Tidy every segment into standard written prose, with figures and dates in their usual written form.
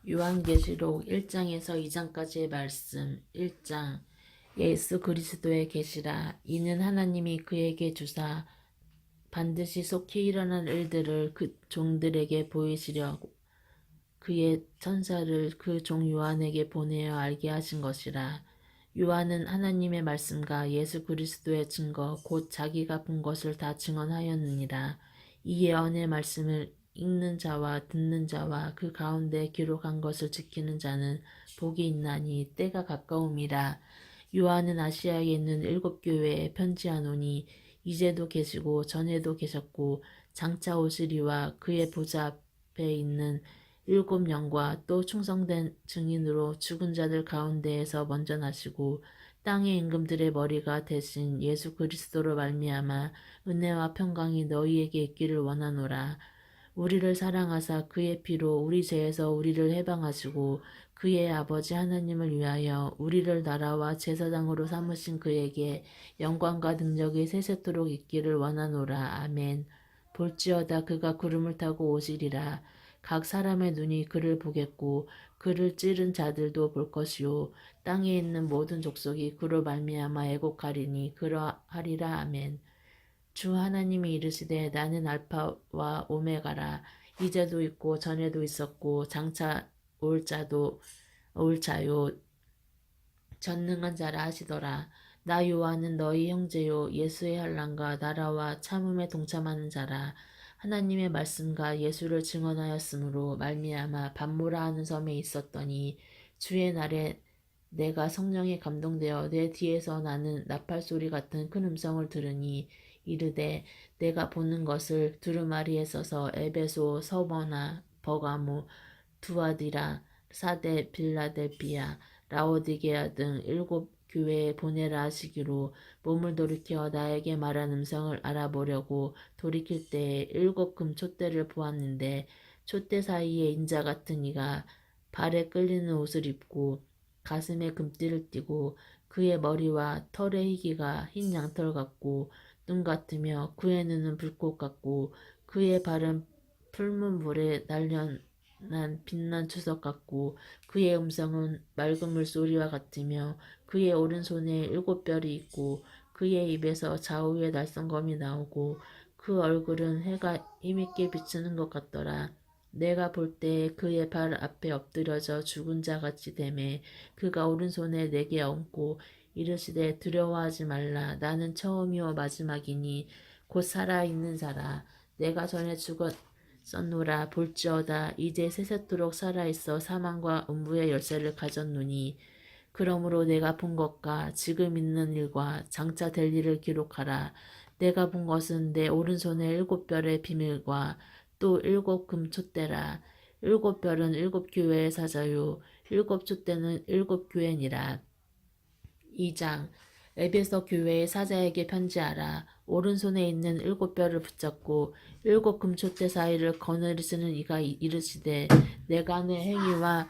요한계시록 1장에서 2장까지의 말씀. 1장. 예수 그리스도의 계시라. 이는 하나님이 그에게 주사 반드시 속히 일어날 일들을 그 종들에게 보이시려고 그의 천사를 그 종 요한에게 보내어 알게 하신 것이라. 요한은 하나님의 말씀과 예수 그리스도의 증거 곧 자기가 본 것을 다 증언하였느니라. 이 예언의 말씀을 읽는 자와 듣는 자와 그 가운데 기록한 것을 지키는 자는 복이 있나니 때가 가까움이라. 요한은 아시아에 있는 7교회에 편지하노니 이제도 계시고 전에도 계셨고 장차 오시리와 그의 보좌 앞에 있는 7영과 또 충성된 증인으로 죽은 자들 가운데에서 먼저 나시고 땅의 임금들의 머리가 되신 예수 그리스도로 말미암아 은혜와 평강이 너희에게 있기를 원하노라. 우리를 사랑하사 그의 피로 우리 죄에서 우리를 해방하시고 그의 아버지 하나님을 위하여 우리를 나라와 제사장으로 삼으신 그에게 영광과 능력이 세세토록 있기를 원하노라. 아멘. 볼지어다 그가 구름을 타고 오시리라. 각 사람의 눈이 그를 보겠고 그를 찌른 자들도 볼 것이요 땅에 있는 모든 족속이 그로 말미암아 애곡하리니 그러하리라. 아멘. 주 하나님이 이르시되 나는 알파와 오메가라. 이제도 있고 전에도 있었고 장차 올 자요 전능한 자라 하시더라. 나 요한은 너희 형제요 예수의 환난과 나라와 참음에 동참하는 자라. 하나님의 말씀과 예수를 증언하였으므로 말미암아 밤모라 하는 섬에 있었더니 주의 날에 내가 성령에 감동되어 내 뒤에서 나는 나팔 소리 같은 큰 음성을 들으니 이르되 내가 보는 것을 두루마리에 써서 에베소, 서머나, 버가모, 두아디라, 사데, 빌라델비아, 라오디게아 등 7교회에 보내라 하시기로 몸을 돌이켜 나에게 말한 음성을 알아보려고 돌이킬 때에 7금 촛대를 보았는데 촛대 사이에 인자 같은 이가 발에 끌리는 옷을 입고 가슴에 금띠를 띠고 그의 머리와 털의 희기가 흰 양털 같고 눈 같으며 그의 눈은 불꽃 같고 그의 발은 풀문 물에 단련한 빛난 추석 같고 그의 음성은 맑은 물소리와 같으며 그의 오른손에 7별이 있고 그의 입에서 좌우에 날성검이 나오고 그 얼굴은 해가 힘있게 비추는 것 같더라. 내가 볼 때 그의 발 앞에 엎드려져 죽은 자 같이 되매 그가 오른손에 내게 얹고 이르시되 두려워하지 말라. 나는 처음이요 마지막이니 곧 살아있는 자라. 내가 전에 죽었었노라. 볼지어다 이제 세세토록 살아있어 사망과 음부의 열쇠를 가졌노니 그러므로 내가 본 것과 지금 있는 일과 장차 될 일을 기록하라. 내가 본 것은 내 오른손에 7별의 비밀과 또 7금 촛대라. 7별은 7교회의 사자요 7촛대는 7교회니라. 2장. 에베소 교회의 사자에게 편지하라. 오른손에 있는 7별을 붙잡고 7금촛대 사이를 거느리시는 이가 이르시되 내가 내 행위와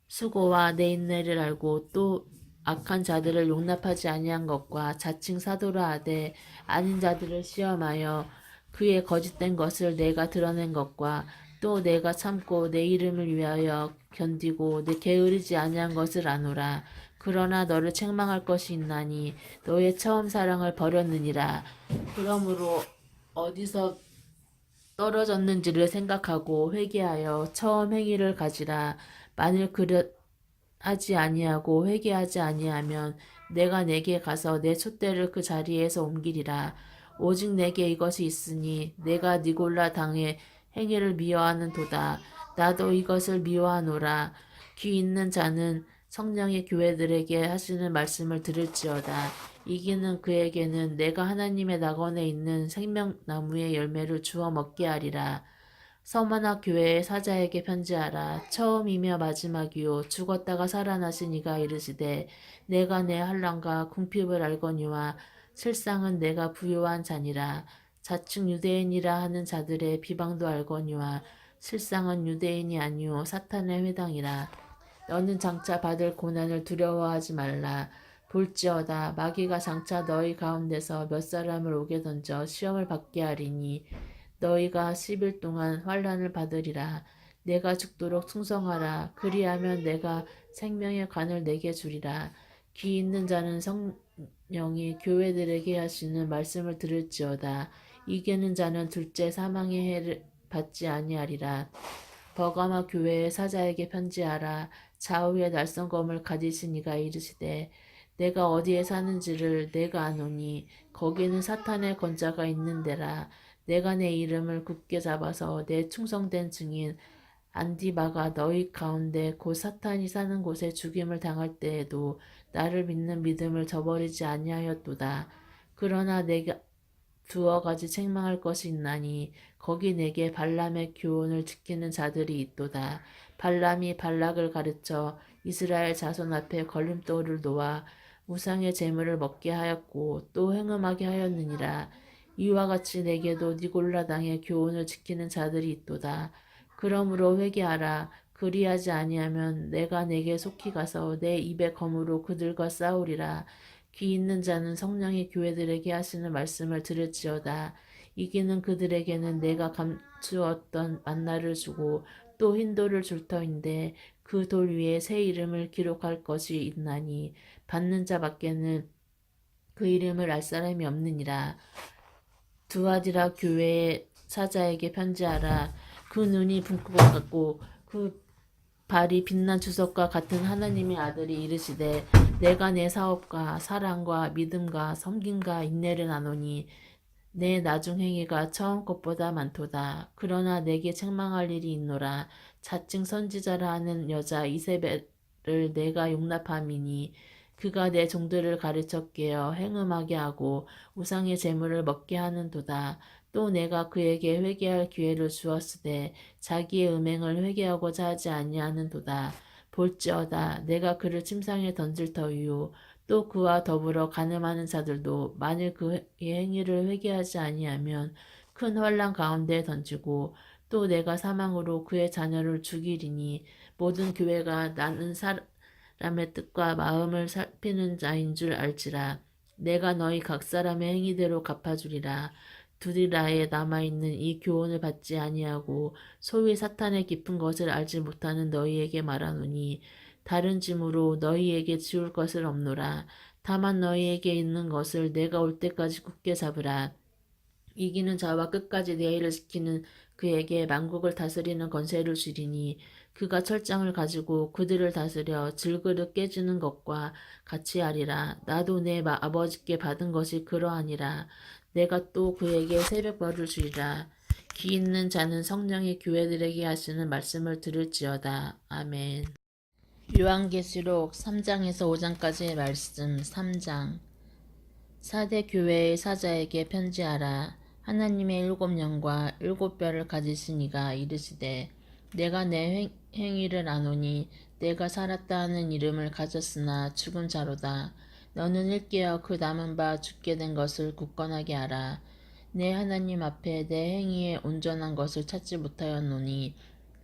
수고와 내 인내를 알고 또 악한 자들을 용납하지 아니한 것과 자칭 사도라 하되 아닌 자들을 시험하여 그의 거짓된 것을 내가 드러낸 것과 또 내가 참고 내 이름을 위하여 견디고 내 게으르지 아니한 것을 아노라. 그러나 너를 책망할 것이 있나니 너의 처음 사랑을 버렸느니라. 그러므로 어디서 떨어졌는지를 생각하고 회개하여 처음 행위를 가지라. 만일 그릇하지 아니하고 회개하지 아니하면 내가 내게 가서 내 촛대를 그 자리에서 옮기리라. 오직 내게 이것이 있으니 내가 니골라 당의 행위를 미워하는 도다. 나도 이것을 미워하노라. 귀 있는 자는 성령의 교회들에게 하시는 말씀을 들을지어다. 이기는 그에게는 내가 하나님의 낙원에 있는 생명나무의 열매를 주어 먹게 하리라. 서머나 교회의 사자에게 편지하라. 처음이며 마지막이요 죽었다가 살아나신 이가 이르시되 내가 내 환난과 궁핍을 알거니와 실상은 내가 부요한 자니라. 자칭 유대인이라 하는 자들의 비방도 알거니와 실상은 유대인이 아니요 사탄의 회당이라. 너는 장차 받을 고난을 두려워하지 말라. 볼지어다 마귀가 장차 너희 가운데서 몇 사람을 오게 던져 시험을 받게 하리니 너희가 10일 동안 환난을 받으리라. 내가 죽도록 충성하라. 그리하면 내가 생명의 관을 내게 주리라. 귀 있는 자는 성령이 교회들에게 하시는 말씀을 들을지어다. 이기는 자는 둘째 사망의 해를 받지 아니하리라. 버가마 교회의 사자에게 편지하라. 좌우의 날성검을 가지신 이가 이르시되 내가 어디에 사는지를 내가 아노니 거기는 사탄의 권자가 있는 데라. 내가 내 이름을 굳게 잡아서 내 충성된 증인 안디바가 너희 가운데 곧 사탄이 사는 곳에 죽임을 당할 때에도 나를 믿는 믿음을 저버리지 아니하였도다. 그러나 내가 두어 가지 책망할 것이 있나니 거기 내게 발람의 교훈을 지키는 자들이 있도다. 발람이 발락을 가르쳐 이스라엘 자손 앞에 걸림돌을 놓아 우상의 재물을 먹게 하였고 또 행음하게 하였느니라. 이와 같이 내게도 니골라 당의 교훈을 지키는 자들이 있도다. 그러므로 회개하라. 그리하지 아니하면 내가 내게 속히 가서 내 입의 검으로 그들과 싸우리라. 귀 있는 자는 성령의 교회들에게 하시는 말씀을 들을지어다. 이기는 그들에게는 내가 감추었던 만나를 주고 또 흰 돌을 줄 터인데 그 돌 위에 새 이름을 기록할 것이 있나니 받는 자 밖에는 그 이름을 알 사람이 없느니라. 두아디라 교회의 사자에게 편지하라. 그 눈이 붕꽃 같고 그 발이 빛난 주석과 같은 하나님의 아들이 이르시되 내가 내 사업과 사랑과 믿음과 섬김과 인내를 나누니 내 나중 행위가 처음 것보다 많도다. 그러나 내게 책망할 일이 있노라. 자칭 선지자라 하는 여자 이세벨을 내가 용납함이니 그가 내 종들을 가르쳐 깨어 행음하게 하고 우상의 재물을 먹게 하는도다. 또 내가 그에게 회개할 기회를 주었으되 자기의 음행을 회개하고자 하지 아니하는도다. 볼지어다 내가 그를 침상에 던질 터이요 또 그와 더불어 간음하는 자들도 만일 그의 행위를 회개하지 아니하면 큰 환난 가운데 던지고 또 내가 사망으로 그의 자녀를 죽이리니 모든 교회가 나는 사람의 뜻과 마음을 살피는 자인 줄 알지라. 내가 너희 각 사람의 행위대로 갚아주리라. 두리라에 남아있는 이 교훈을 받지 아니하고 소위 사탄의 깊은 것을 알지 못하는 너희에게 말하노니 다른 짐으로 너희에게 지울 것을 없노라. 다만 너희에게 있는 것을 내가 올 때까지 굳게 잡으라. 이기는 자와 끝까지 내 일을 지키는 그에게 만국을 다스리는 권세를 주리니 그가 철장을 가지고 그들을 다스려 질그릇 깨지는 것과 같이 하리라. 나도 내 아버지께 받은 것이 그러하니라. 내가 또 그에게 새벽벌을 주리라. 귀 있는 자는 성령의 교회들에게 하시는 말씀을 들을지어다. 아멘. 요한계시록 3장에서 5장까지의 말씀. 3장. 사대 교회의 사자에게 편지하라. 하나님의 일곱 영과 일곱 뼈를 가지신 이가 이르시되 내가 내 행위를 아노니 내가 살았다 하는 이름을 가졌으나 죽은 자로다. 너는 일깨어 그 남은 바 죽게 된 것을 굳건하게 하라. 내 하나님 앞에 내 행위에 온전한 것을 찾지 못하였노니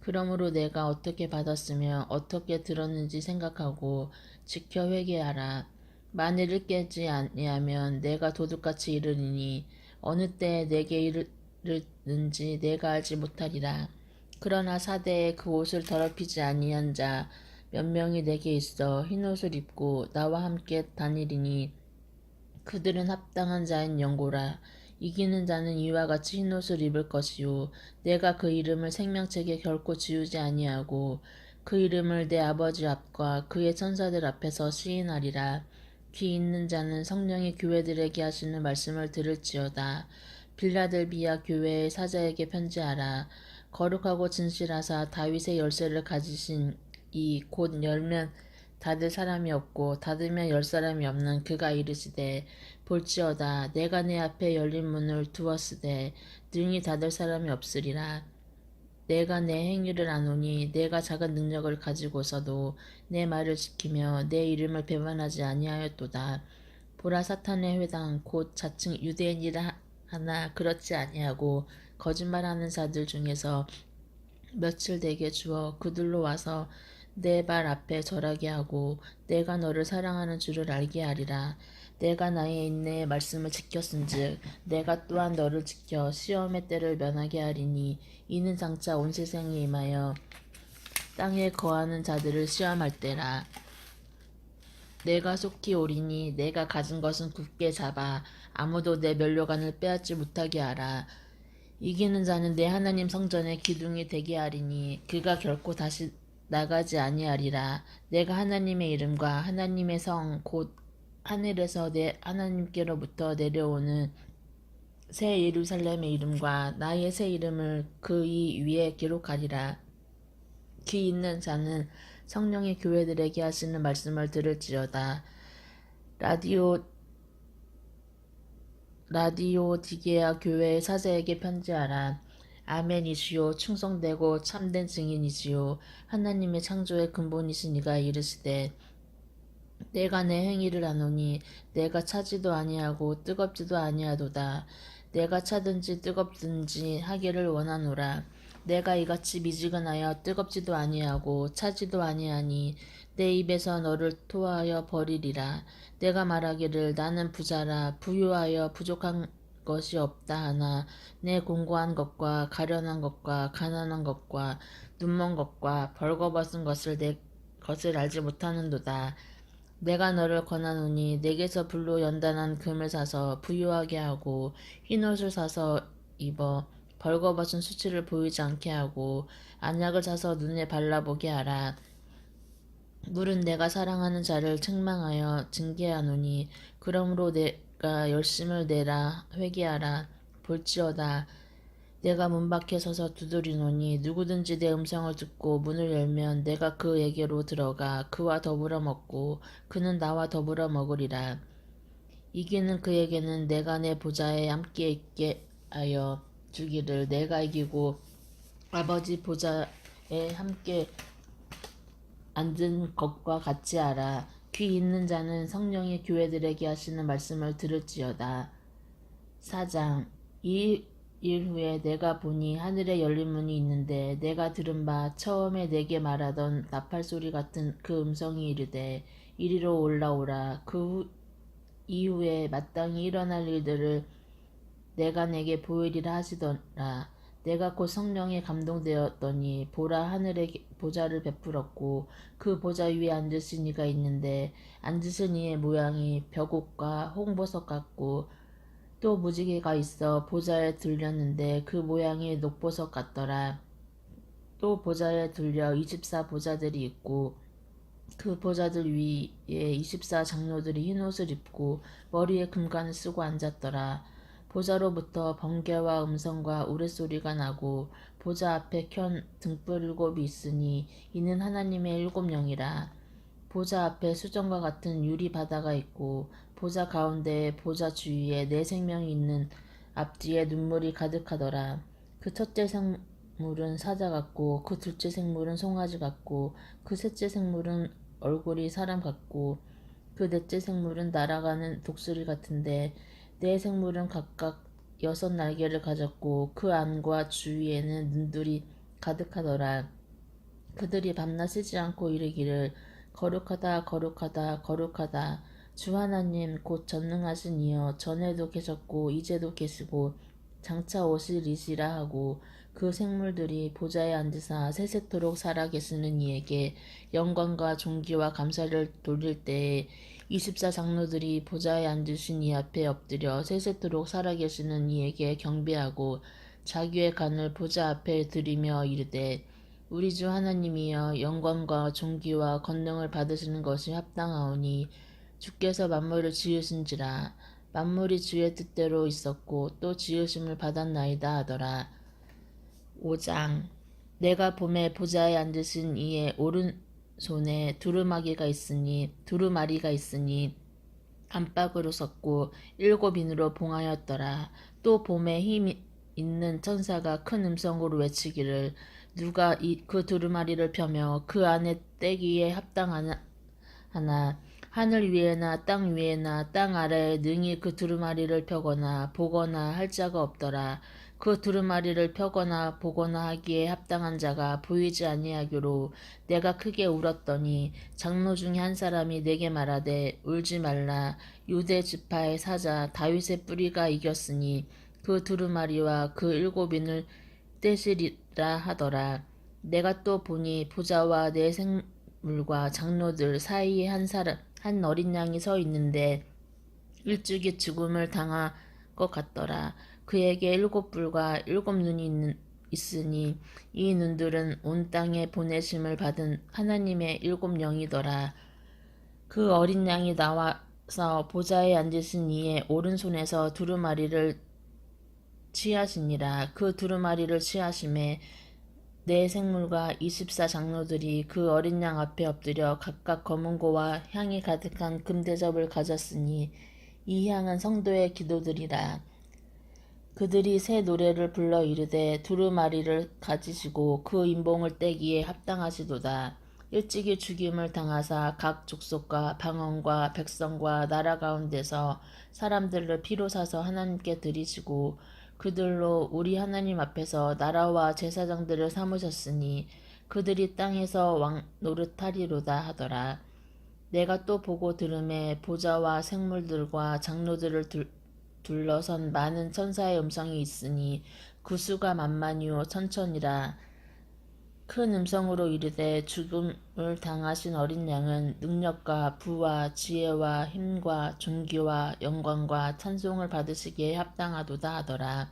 그러므로 내가 어떻게 받았으며 어떻게 들었는지 생각하고 지켜 회개하라. 만일 일깨지 아니하면 내가 도둑같이 이르리니 어느 때에 내게 이르는지 내가 알지 못하리라. 그러나 사대에 그 옷을 더럽히지 아니한 자 몇 명이 내게 있어 흰옷을 입고 나와 함께 다니리니 그들은 합당한 자인 영고라. 이기는 자는 이와 같이 흰옷을 입을 것이요 내가 그 이름을 생명책에 결코 지우지 아니하고 그 이름을 내 아버지 앞과 그의 천사들 앞에서 시인하리라. 귀 있는 자는 성령의 교회들에게 하시는 말씀을 들을지어다. 빌라델비아 교회의 사자에게 편지하라. 거룩하고 진실하사 다윗의 열쇠를 가지신 이 곧 열면 닫을 사람이 없고 닫으면 열 사람이 없는 그가 이르시되 볼지어다 내가 내 앞에 열린 문을 두었으되 능히 닫을 사람이 없으리라. 내가 내 행위를 아노니 내가 작은 능력을 가지고서도 내 말을 지키며 내 이름을 배반하지 아니하였도다. 보라 사탄의 회당 곧 자칭 유대인이라 하나 그렇지 아니하고 거짓말하는 자들 중에서 며칠 내게 주어 그들로 와서 내 발 앞에 절하게 하고 내가 너를 사랑하는 줄을 알게 하리라. 내가 나의 인내의 말씀을 지켰은즉 내가 또한 너를 지켜 시험의 때를 면하게 하리니 이는 장차 온 세상에 임하여 땅에 거하는 자들을 시험할 때라. 내가 속히 오리니 내가 가진 것은 굳게 잡아 아무도 내 면류관을 빼앗지 못하게 하라. 이기는 자는 내 하나님 성전의 기둥이 되게 하리니 그가 결코 다시 나가지 아니하리라. 내가 하나님의 이름과 하나님의 성 곧 하늘에서 내 하나님께로부터 내려오는 새 예루살렘의 이름과 나의 새 이름을 그 이 위에 기록하리라. 귀 있는 자는 성령의 교회들에게 하시는 말씀을 들을지어다. 라디오디게아 교회의 사제에게 편지하라. 아멘이시오. 충성되고 참된 증인이시오. 하나님의 창조의 근본이신 이가 이르시되 내가 내 행위를 아노니 내가 차지도 아니하고 뜨겁지도 아니하도다. 내가 차든지 뜨겁든지 하기를 원하노라. 내가 이같이 미지근하여 뜨겁지도 아니하고 차지도 아니하니 내 입에서 너를 토하여 버리리라. 내가 말하기를 나는 부자라 부유하여 부족한 것이 없다 하나 내 공고한 것과 가련한 것과 가난한 것과 눈먼 것과 벌거벗은 것을 내 것을 알지 못하는도다. 내가 너를 권하노니 내게서 불로 연단한 금을 사서 부유하게 하고 흰옷을 사서 입어 벌거벗은 수치를 보이지 않게 하고 안약을 사서 눈에 발라보게 하라. 물은 내가 사랑하는 자를 책망하여 징계하노니 그러므로 내가 열심을 내라 회개하라. 볼지어다 내가 문 밖에 서서 두드리노니 누구든지 내 음성을 듣고 문을 열면 내가 그에게로 들어가 그와 더불어 먹고 그는 나와 더불어 먹으리라. 이기는 그에게는 내가 내 보좌에 함께 있게 하여 주기를. 내가 이기고 아버지 보좌에 함께 앉은 것과 같이 하라. 귀 있는 자는 성령의 교회들에게 하시는 말씀을 들을지어다. 4장. 이 일 후에 내가 보니 하늘에 열린 문이 있는데 내가 들은 바 처음에 내게 말하던 나팔 소리 같은 그 음성이 이르되 이리로 올라오라. 이후에 마땅히 일어날 일들을 내가 내게 보이리라 하시더라. 내가 곧 성령에 감동되었더니 보라 하늘에 보좌를 베풀었고 그 보좌 위에 앉으신 이가 있는데 앉으신 이의 모양이 벽옷과 홍보석 같고 또 무지개가 있어 보좌에 들렸는데 그 모양이 녹보석 같더라. 또 보좌에 들려 24 보좌들이 있고 그 보좌들 위에 24 장로들이 흰옷을 입고 머리에 금관을 쓰고 앉았더라. 보좌로부터 번개와 음성과 우레소리가 나고 보좌 앞에 켠 등불 7이 있으니 이는 하나님의 7영이라. 보좌 앞에 수정과 같은 유리 바다가 있고 보좌 가운데에 보좌 주위에 네 생명이 있는 앞뒤에 눈물이 가득하더라. 그 첫째 생물은 사자 같고 그 둘째 생물은 송아지 같고 그 셋째 생물은 얼굴이 사람 같고 그 넷째 생물은 날아가는 독수리 같은데 네 생물은 각각 6 날개를 가졌고 그 안과 주위에는 눈들이 가득하더라. 그들이 밤낮 쉬지 않고 이르기를 거룩하다 거룩하다 거룩하다 주 하나님 곧 전능하신 이여 전에도 계셨고 이제도 계시고 장차 오시리시라 하고 그 생물들이 보좌에 앉으사 세세토록 살아계시는 이에게 영광과 존귀와 감사를 돌릴 때에 24 장로들이 보좌에 앉으신 이 앞에 엎드려 세세토록 살아계시는 이에게 경배하고 자기의 간을 보좌 앞에 드리며 이르되 우리 주 하나님이여 영광과 존귀와 권능을 받으시는 것이 합당하오니 주께서 만물을 지으신지라. 만물이 주의 뜻대로 있었고 또 지으심을 받았나이다 하더라. 5장. 내가 봄에 보좌에 앉으신 이의 오른손에 두루마리가 있으니 안팎으로 섰고 7인으로 봉하였더라. 또 봄에 힘 있는 천사가 큰 음성으로 외치기를 누가 그 두루마리를 펴며 그 안에 떼기에 합당하나 하늘 위에나 땅 위에나 땅 아래에 능히 그 두루마리를 펴거나 보거나 할 자가 없더라. 그 두루마리를 펴거나 보거나 하기에 합당한 자가 보이지 아니하기로 내가 크게 울었더니 장로 중에 한 사람이 내게 말하되 울지 말라. 유대 지파의 사자 다윗의 뿌리가 이겼으니 그 두루마리와 그 일곱인을 떼시리라 하더라. 내가 또 보니 보좌와 내 생물과 장로들 사이에 한 어린 양이 서 있는데 일찍이 죽음을 당할 것 같더라. 그에게 일곱 뿔과 일곱 눈이 있으니 이 눈들은 온 땅에 보내심을 받은 하나님의 일곱 영이더라. 그 어린 양이 나와서 보좌에 앉으신 이의 오른손에서 두루마리를 취하시니라. 그 두루마리를 취하심에 내 생물과 24 장로들이 그 어린 양 앞에 엎드려 각각 검은고와 향이 가득한 금대접을 가졌으니 이 향은 성도의 기도들이라. 그들이 새 노래를 불러 이르되 두루마리를 가지시고 그 인봉을 떼기에 합당하시도다. 일찍이 죽임을 당하사 각 족속과 방언과 백성과 나라 가운데서 사람들을 피로 사서 하나님께 드리시고 그들로 우리 하나님 앞에서 나라와 제사장들을 삼으셨으니 그들이 땅에서 왕 노릇하리로다 하더라. 내가 또 보고 들음에 보좌와 생물들과 장로들을 둘러선 많은 천사의 음성이 있으니 그 수가 만만이요 천천이라. 큰 음성으로 이르되 죽음을 당하신 어린 양은 능력과 부와 지혜와 힘과 존귀와 영광과 찬송을 받으시기에 합당하도다 하더라.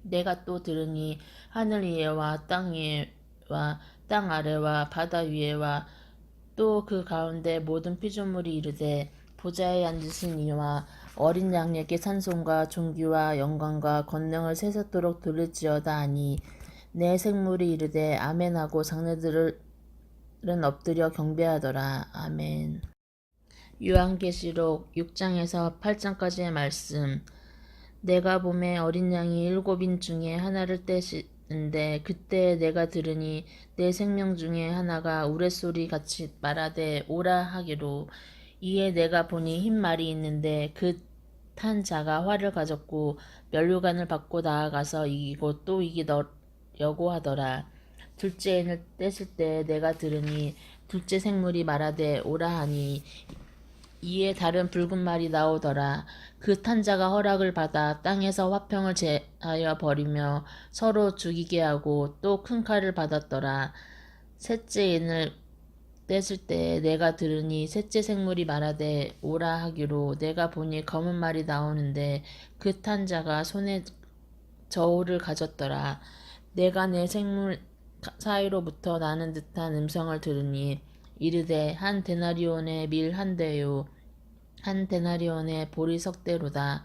내가 또 들으니 하늘 위에와 땅 위에와 땅 아래와 바다 위에와 또 그 가운데 모든 피조물이 이르되 보좌에 앉으신 이와 어린 양에게 찬송과 존귀와 영광과 권능을 세세토록 돌릴지어다 하니 내 생물이 이르되 아멘하고 장내들은 엎드려 경배하더라. 아멘. 요한계시록 6장에서 8장까지의 말씀. 내가 봄에 어린 양이 일곱인 중에 하나를 떼시는데 그때 내가 들으니 내 생명 중에 하나가 우레소리 같이 말하되 오라 하기로. 이에 내가 보니 흰 말이 있는데 그 탄 자가 활을 가졌고 면류관을 받고 나아가서 이기고 또 이기려고 하더라. 둘째 인을 떼실 때 내가 들으니 둘째 생물이 말하되 오라 하니 이에 다른 붉은 말이 나오더라. 그 탄자가 허락을 받아 땅에서 화평을 제하여 버리며 서로 죽이게 하고 또 큰 칼을 받았더라. 셋째 인을 떼실 때 내가 들으니 셋째 생물이 말하되 오라 하기로. 내가 보니 검은 말이 나오는데 그 탄자가 손에 저울을 가졌더라. 내가 내 생물 사이로부터 나는 듯한 음성을 들으니 이르되 한 데나리온의 밀 한 대요 한 데나리온의 보리 석 대로다.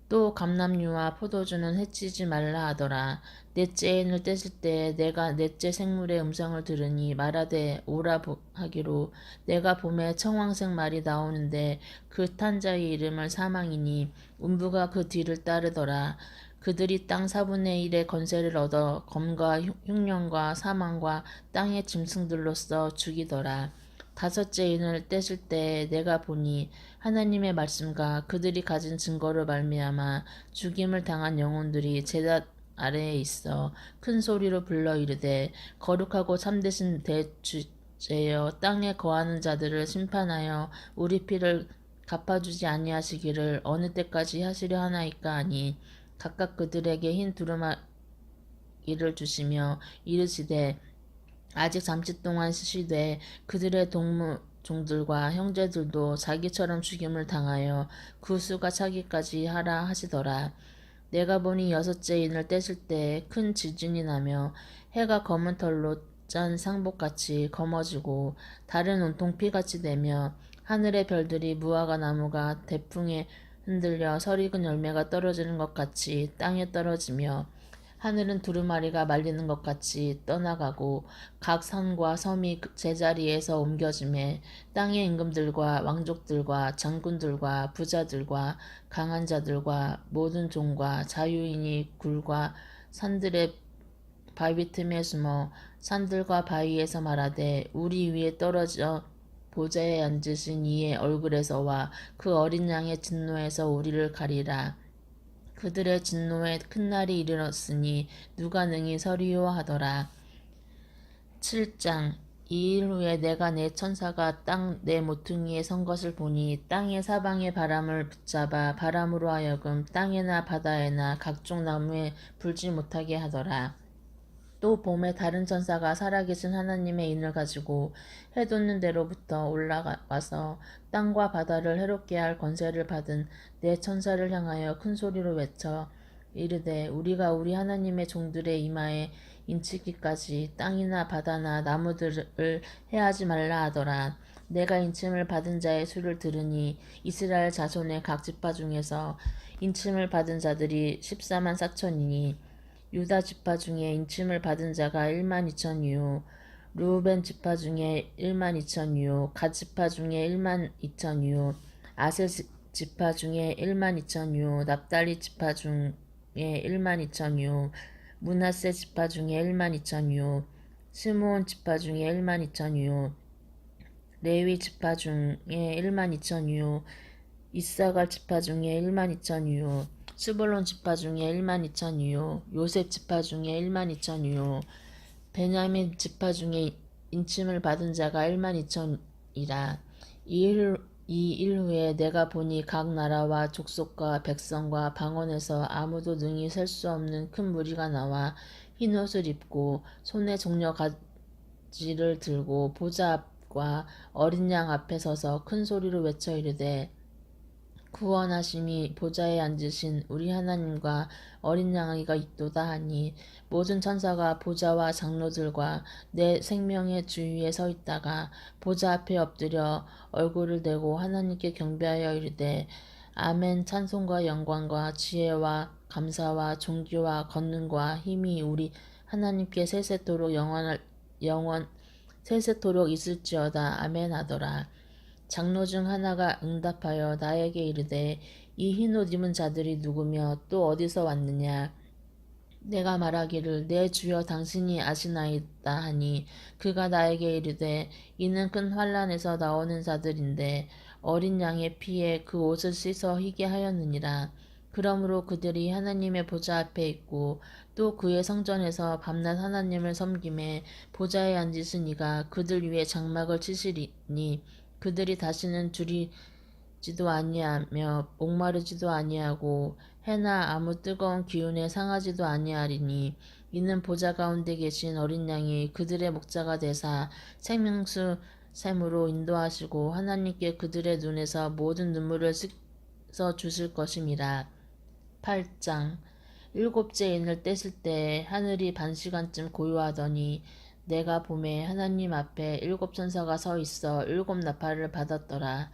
또 감람류와 포도주는 해치지 말라 하더라. 넷째 인을 떼실 때 내가 넷째 생물의 음성을 들으니 말하되 오라 하기로. 내가 봄에 청황색 말이 나오는데 그 탄자의 이름을 사망이니 음부가 그 뒤를 따르더라. 그들이 땅 4분의 1의 건세를 얻어 검과 흉년과 사망과 땅의 짐승들로서 죽이더라. 다섯째 인을 떼실 때 내가 보니 하나님의 말씀과 그들이 가진 증거로 말미암아 죽임을 당한 영혼들이 제단 아래에 있어 큰 소리로 불러 이르되 거룩하고 참되신 대주제여 땅에 거하는 자들을 심판하여 우리 피를 갚아주지 아니하시기를 어느 때까지 하시려 하나이까 하니 각각 그들에게 흰 두루마리를 주시며 이르시되 아직 잠시 동안 쉬되 그들의 종들과 형제들도 자기처럼 죽임을 당하여 그 수가 차기까지 하라 하시더라. 내가 보니 여섯째 인을 떼실 때 큰 지진이 나며 해가 검은 털로 짠 상복같이 검어지고 달은 온통 피같이 되며 하늘의 별들이 무화과 나무가 대풍에 흔들려 설익은 열매가 떨어지는 것 같이 땅에 떨어지며 하늘은 두루마리가 말리는 것 같이 떠나가고 각 산과 섬이 제자리에서 옮겨짐에 땅의 임금들과 왕족들과 장군들과 부자들과 강한 자들과 모든 종과 자유인이 굴과 산들의 바위 틈에 숨어 산들과 바위에서 말하되 우리 위에 떨어져 보좌에 앉으신 이의 얼굴에서와 그 어린 양의 진노에서 우리를 가리라. 그들의 진노에 큰 날이 이르렀으니 누가 능히 서리요 하더라. 7장. 이 일 후에 내가 내 천사가 땅 내 모퉁이에 선 것을 보니 땅의 사방의 바람을 붙잡아 바람으로 하여금 땅에나 바다에나 각종 나무에 불지 못하게 하더라. 또 봄에 다른 천사가 살아계신 하나님의 인을 가지고 해 돋는 데로부터 올라와서 땅과 바다를 해롭게 할 권세를 받은 내 천사를 향하여 큰 소리로 외쳐 이르되 우리가 우리 하나님의 종들의 이마에 인치기까지 땅이나 바다나 나무들을 해하지 말라 하더라. 내가 인침을 받은 자의 수를 들으니 이스라엘 자손의 각 지파 중에서 인침을 받은 자들이 14만 4천이니 유다 지파 중에 인침을 받은 자가 1만 2천이요 르우벤 지파 중에 1만 2천이요 갓 지파 중에 1만 2천이요 아셀 지파 중에 1만 2천이요 납달리 지파 중에 1만 2천이요 므낫세 지파 중에 1만 2천이요 스므온 지파 중에 1만 2천이요 레위 지파 중에 1만 2천이요 이사갈 지파 중에 1만 2천이요 스불론 지파 중에 1만 2천이요 요셉 지파 중에 1만 2천이요 베냐민 지파 중에 인침을 받은 자가 1만 2천이라. 이 일 후에 내가 보니 각 나라와 족속과 백성과 방언에서 아무도 능히 셀 수 없는 큰 무리가 나와 흰 옷을 입고 손에 종려 가지를 들고 보좌 앞과 어린 양 앞에 서서 큰 소리로 외쳐 이르되 구원하심이 보좌에 앉으신 우리 하나님과 어린 양이가 있도다 하니 모든 천사가 보좌와 장로들과 내 생명의 주위에 서 있다가 보좌 앞에 엎드려 얼굴을 대고 하나님께 경배하여 이르되 아멘. 찬송과 영광과 지혜와 감사와 존귀와 권능과 힘이 우리 하나님께 세세토록 세세토록 있을지어다. 아멘 하더라. 장로 중 하나가 응답하여 나에게 이르되 이 흰옷 입은 자들이 누구며 또 어디서 왔느냐. 내가 말하기를 내 주여 당신이 아시나이다 하니 그가 나에게 이르되 이는 큰 환란에서 나오는 자들인데 어린 양의 피에 그 옷을 씻어 희게 하였느니라. 그러므로 그들이 하나님의 보좌 앞에 있고 또 그의 성전에서 밤낮 하나님을 섬김에 보좌에 앉으신 이가 그들 위에 장막을 치시리니 그들이 다시는 줄이지도 아니하며 목마르지도 아니하고 해나 아무 뜨거운 기운에 상하지도 아니하리니 이는 보좌 가운데 계신 어린 양이 그들의 목자가 되사 생명수 샘으로 인도하시고 하나님께 그들의 눈에서 모든 눈물을 씻어 주실 것임이라. 8장. 일곱째 인을 뗐을 때 하늘이 반시간쯤 고요하더니 내가 봄에 하나님 앞에 일곱 천사가 서 있어 일곱 나팔을 받았더라.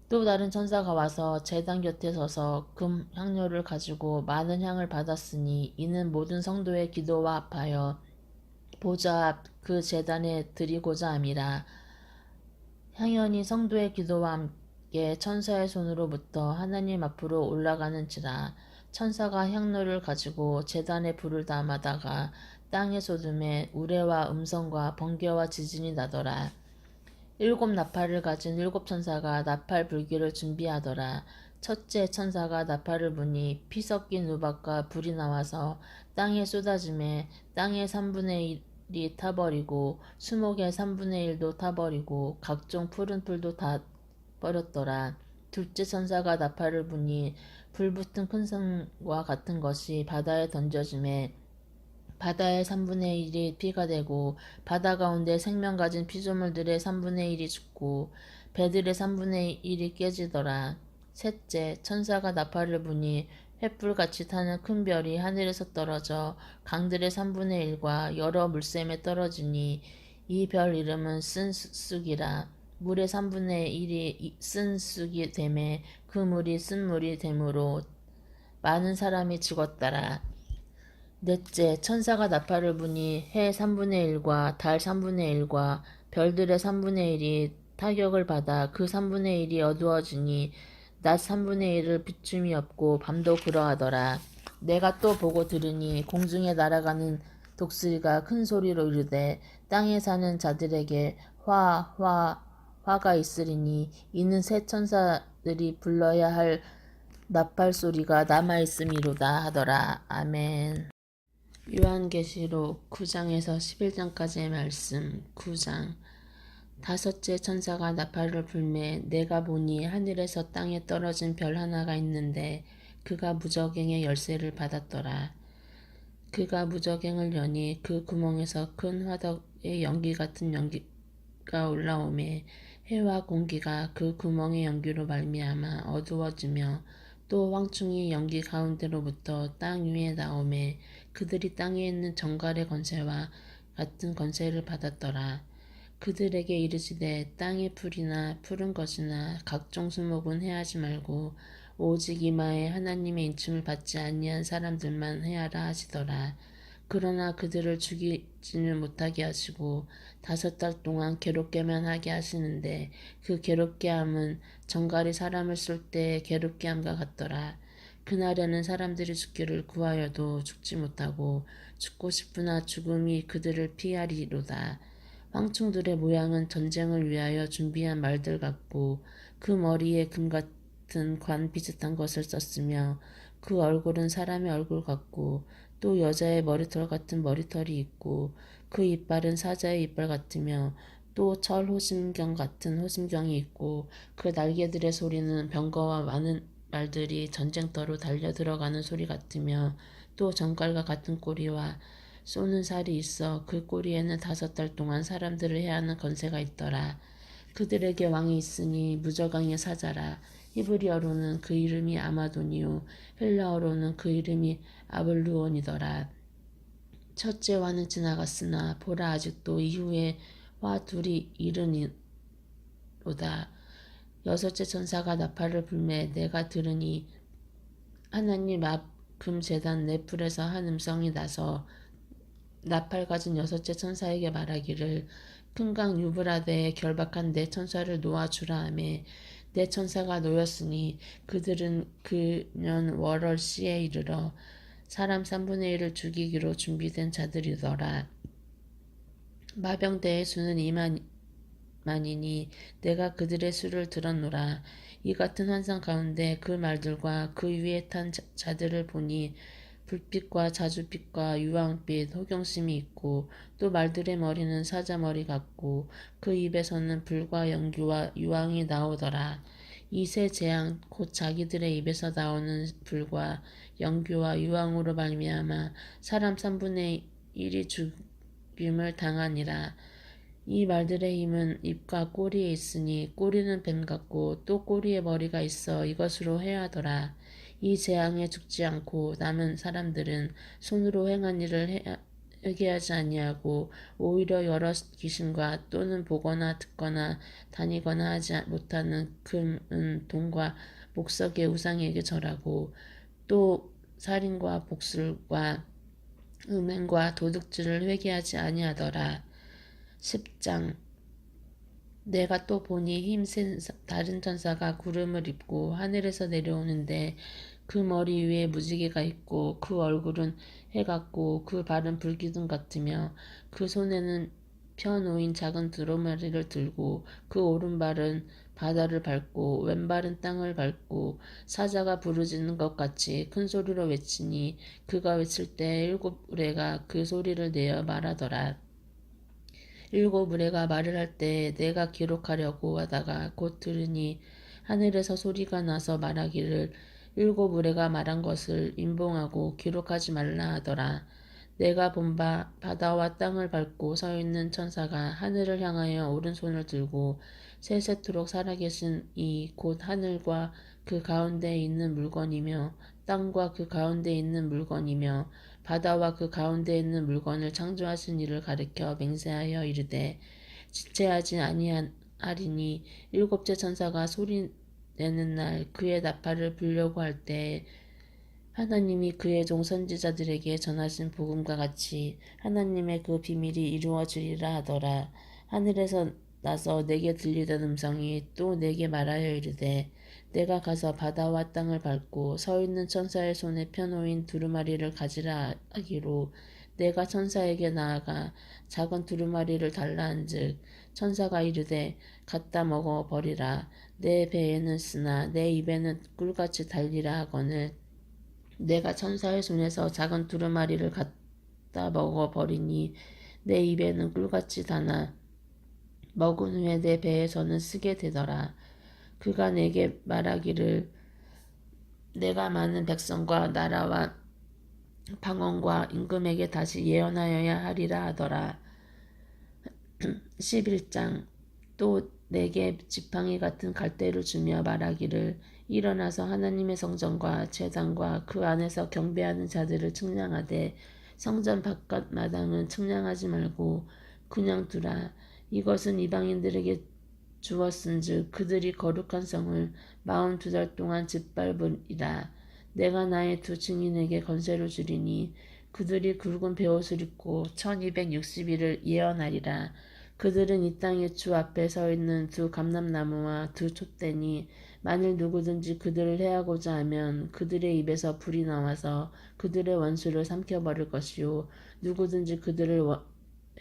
또 다른 천사가 와서 제단 곁에 서서 금 향료를 가지고 많은 향을 받았으니 이는 모든 성도의 기도와 합하여 보좌 앞 그 제단에 드리고자 함이라. 향연이 성도의 기도와 함께 천사의 손으로부터 하나님 앞으로 올라가는지라. 천사가 향로를 가지고 제단에 불을 담아다가 땅의 소둠에 우레와 음성과 번개와 지진이 나더라. 일곱 나팔을 가진 일곱 천사가 나팔 불기를 준비하더라. 첫째 천사가 나팔을 부니 피 섞인 우박과 불이 나와서 땅에 쏟아짐에 땅의 3분의 1이 타버리고 수목의 3분의 1도 타버리고 각종 푸른 풀도 다 버렸더라. 둘째 천사가 나팔을 부니 불붙은 큰 성과 같은 것이 바다에 던져짐에 바다의 3분의 1이 피가 되고 바다 가운데 생명 가진 피조물들의 3분의 1이 죽고 배들의 3분의 1이 깨지더라. 셋째 천사가 나팔을 부니 횃불같이 타는 큰 별이 하늘에서 떨어져 강들의 3분의 1과 여러 물샘에 떨어지니 이 별 이름은 쓴쑥이라. 물의 3분의 1이 쓴쑥이 되매 그 물이 쓴물이 되므로 많은 사람이 죽었더라. 넷째, 천사가 나팔을 부니 해 3분의 1과 달 3분의 1과 별들의 3분의 1이 타격을 받아 그 3분의 1이 어두워지니 낮 3분의 1을 비춤이 없고 밤도 그러하더라. 내가 또 보고 들으니 공중에 날아가는 독수리가 큰 소리로 이르되 땅에 사는 자들에게 화가 있으리니 이는 새 천사들이 불러야 할 나팔 소리가 남아있음이로다 하더라. 아멘. 요한계시록 9장에서 11장까지의 말씀. 9장. 다섯째 천사가 나팔을 불매 내가 보니 하늘에서 땅에 떨어진 별 하나가 있는데 그가 무저갱의 열쇠를 받았더라. 그가 무저갱을 여니 그 구멍에서 큰 화덕의 연기 같은 연기가 올라오매 해와 공기가 그 구멍의 연기로 말미암아 어두워지며 또 황충이 연기 가운데로부터 땅 위에 나오매 그들이 땅에 있는 정갈의 권세와 같은 권세를 받았더라. 그들에게 이르시되 땅의 풀이나 푸른 것이나 각종 수목은 해하지 말고 오직 이마에 하나님의 인침을 받지 아니한 사람들만 해하라 하시더라. 그러나 그들을 죽이지는 못하게 하시고 5달 동안 괴롭게만 하게 하시는데 그 괴롭게 함은 정갈이 사람을 쏠 때 괴롭게 함과 같더라. 그날에는 사람들이 죽기를 구하여도 죽지 못하고 죽고 싶으나 죽음이 그들을 피하리로다. 황충들의 모양은 전쟁을 위하여 준비한 말들 같고 그 머리에 금 같은 관 비슷한 것을 썼으며 그 얼굴은 사람의 얼굴 같고 또 여자의 머리털 같은 머리털이 있고 그 이빨은 사자의 이빨 같으며 또 철 호심경 같은 호심경이 있고 그 날개들의 소리는 병거와 많은 말들이 전쟁터로 달려 들어가는 소리 같으며 또 정갈과 같은 꼬리와 쏘는 살이 있어 그 꼬리에는 5달 동안 사람들을 해하는 건세가 있더라. 그들에게 왕이 있으니 무저강의 사자라. 히브리어로는 그 이름이 아마돈이요 헬라어로는 그 이름이 아블루온이더라. 첫째 화는 지나갔으나 보라 아직도 이후에 화 둘이 이르니로다. 여섯째 천사가 나팔을 불매 내가 들으니 하나님 앞 금제단 넷풀에서 한 음성이 나서 나팔 가진 여섯째 천사에게 말하기를 큰 강 유브라데에 결박한 네 천사를 놓아주라 하매 네 천사가 놓였으니 그들은 그년 월월시에 이르러 사람 3분의 1을 죽이기로 준비된 자들이더라. 마병대의 수는 2만이니 내가 그들의 수를 들었노라. 이 같은 환상 가운데 그 말들과 그 위에 탄 자들을 보니 불빛과 자주빛과 유황빛 호경심이 있고 또 말들의 머리는 사자 머리 같고 그 입에서는 불과 연기와 유황이 나오더라. 이 세 재앙 곧 자기들의 입에서 나오는 불과 연기와 유황으로 말미암아 사람 3분의 1이 죽임을 당하니라. 이 말들의 힘은 입과 꼬리에 있으니 꼬리는 뱀 같고 또 꼬리에 머리가 있어 이것으로 해하더라. 이 재앙에 죽지 않고 남은 사람들은 손으로 행한 일을 회개하지 아니하고 오히려 여러 귀신과 또는 보거나 듣거나 다니거나 하지 못하는 금, 은, 돈과 목석의 우상에게 절하고 또 살인과 복술과 음행과 도둑질을 회개하지 아니하더라. 10장. 내가 또 보니 힘센 다른 천사가 구름을 입고 하늘에서 내려오는데 그 머리 위에 무지개가 있고 그 얼굴은 해 같고 그 발은 불기둥 같으며 그 손에는 펴놓인 작은 두루마리를 들고 그 오른발은 바다를 밟고 왼발은 땅을 밟고 사자가 부르짖는 것 같이 큰 소리로 외치니 그가 외칠 때 7우레가 그 소리를 내어 말하더라. 7우레가 말을 할 때 내가 기록하려고 하다가 곧 들으니 하늘에서 소리가 나서 말하기를 7우레가 말한 것을 인봉하고 기록하지 말라 하더라. 내가 본 바 바다와 땅을 밟고 서 있는 천사가 하늘을 향하여 오른손을 들고 세세토록 살아계신 이 곧 하늘과 그 가운데에 있는 물건이며 땅과 그 가운데에 있는 물건이며 바다와 그 가운데에 있는 물건을 창조하신 이를 가리켜 맹세하여 이르되 지체하지 아니하리니 7째 천사가 소리 내는 날 그의 나팔을 불려고 할 때 하나님이 그의 종 선지자들에게 전하신 복음과 같이 하나님의 그 비밀이 이루어지리라 하더라. 하늘에서 나서 내게 들리던 음성이 또 내게 말하여 이르되 내가 가서 바다와 땅을 밟고 서 있는 천사의 손에 펴놓인 두루마리를 가지라 하기로 내가 천사에게 나아가 작은 두루마리를 달라한즉 천사가 이르되 갖다 먹어 버리라. 내 배에는 쓰나 내 입에는 꿀같이 달리라 하거늘 내가 천사의 손에서 작은 두루마리를 갖다 먹어 버리니 내 입에는 꿀같이 다나 먹은 후에 내 배에서는 쓰게 되더라. 그가 내게 말하기를 내가 많은 백성과 나라와 방언과 임금에게 다시 예언하여야 하리라 하더라. 11장 또 내게 지팡이 같은 갈대를 주며 말하기를 일어나서 하나님의 성전과 제단과 그 안에서 경배하는 자들을 측량하되 성전 바깥 마당은 측량하지 말고 그냥 두라. 이것은 이방인들에게 주었은즉 그들이 거룩한 성을 42달 동안 짓밟으리라. 내가 나의 두 증인에게 건세를 주리니 그들이 굵은 베옷을 입고 1260일을 예언하리라. 그들은 이 땅의 주 앞에 서 있는 두 감람나무와 두 촛대니 만일 누구든지 그들을 해하고자 하면 그들의 입에서 불이 나와서 그들의 원수를 삼켜버릴 것이요 누구든지 그들을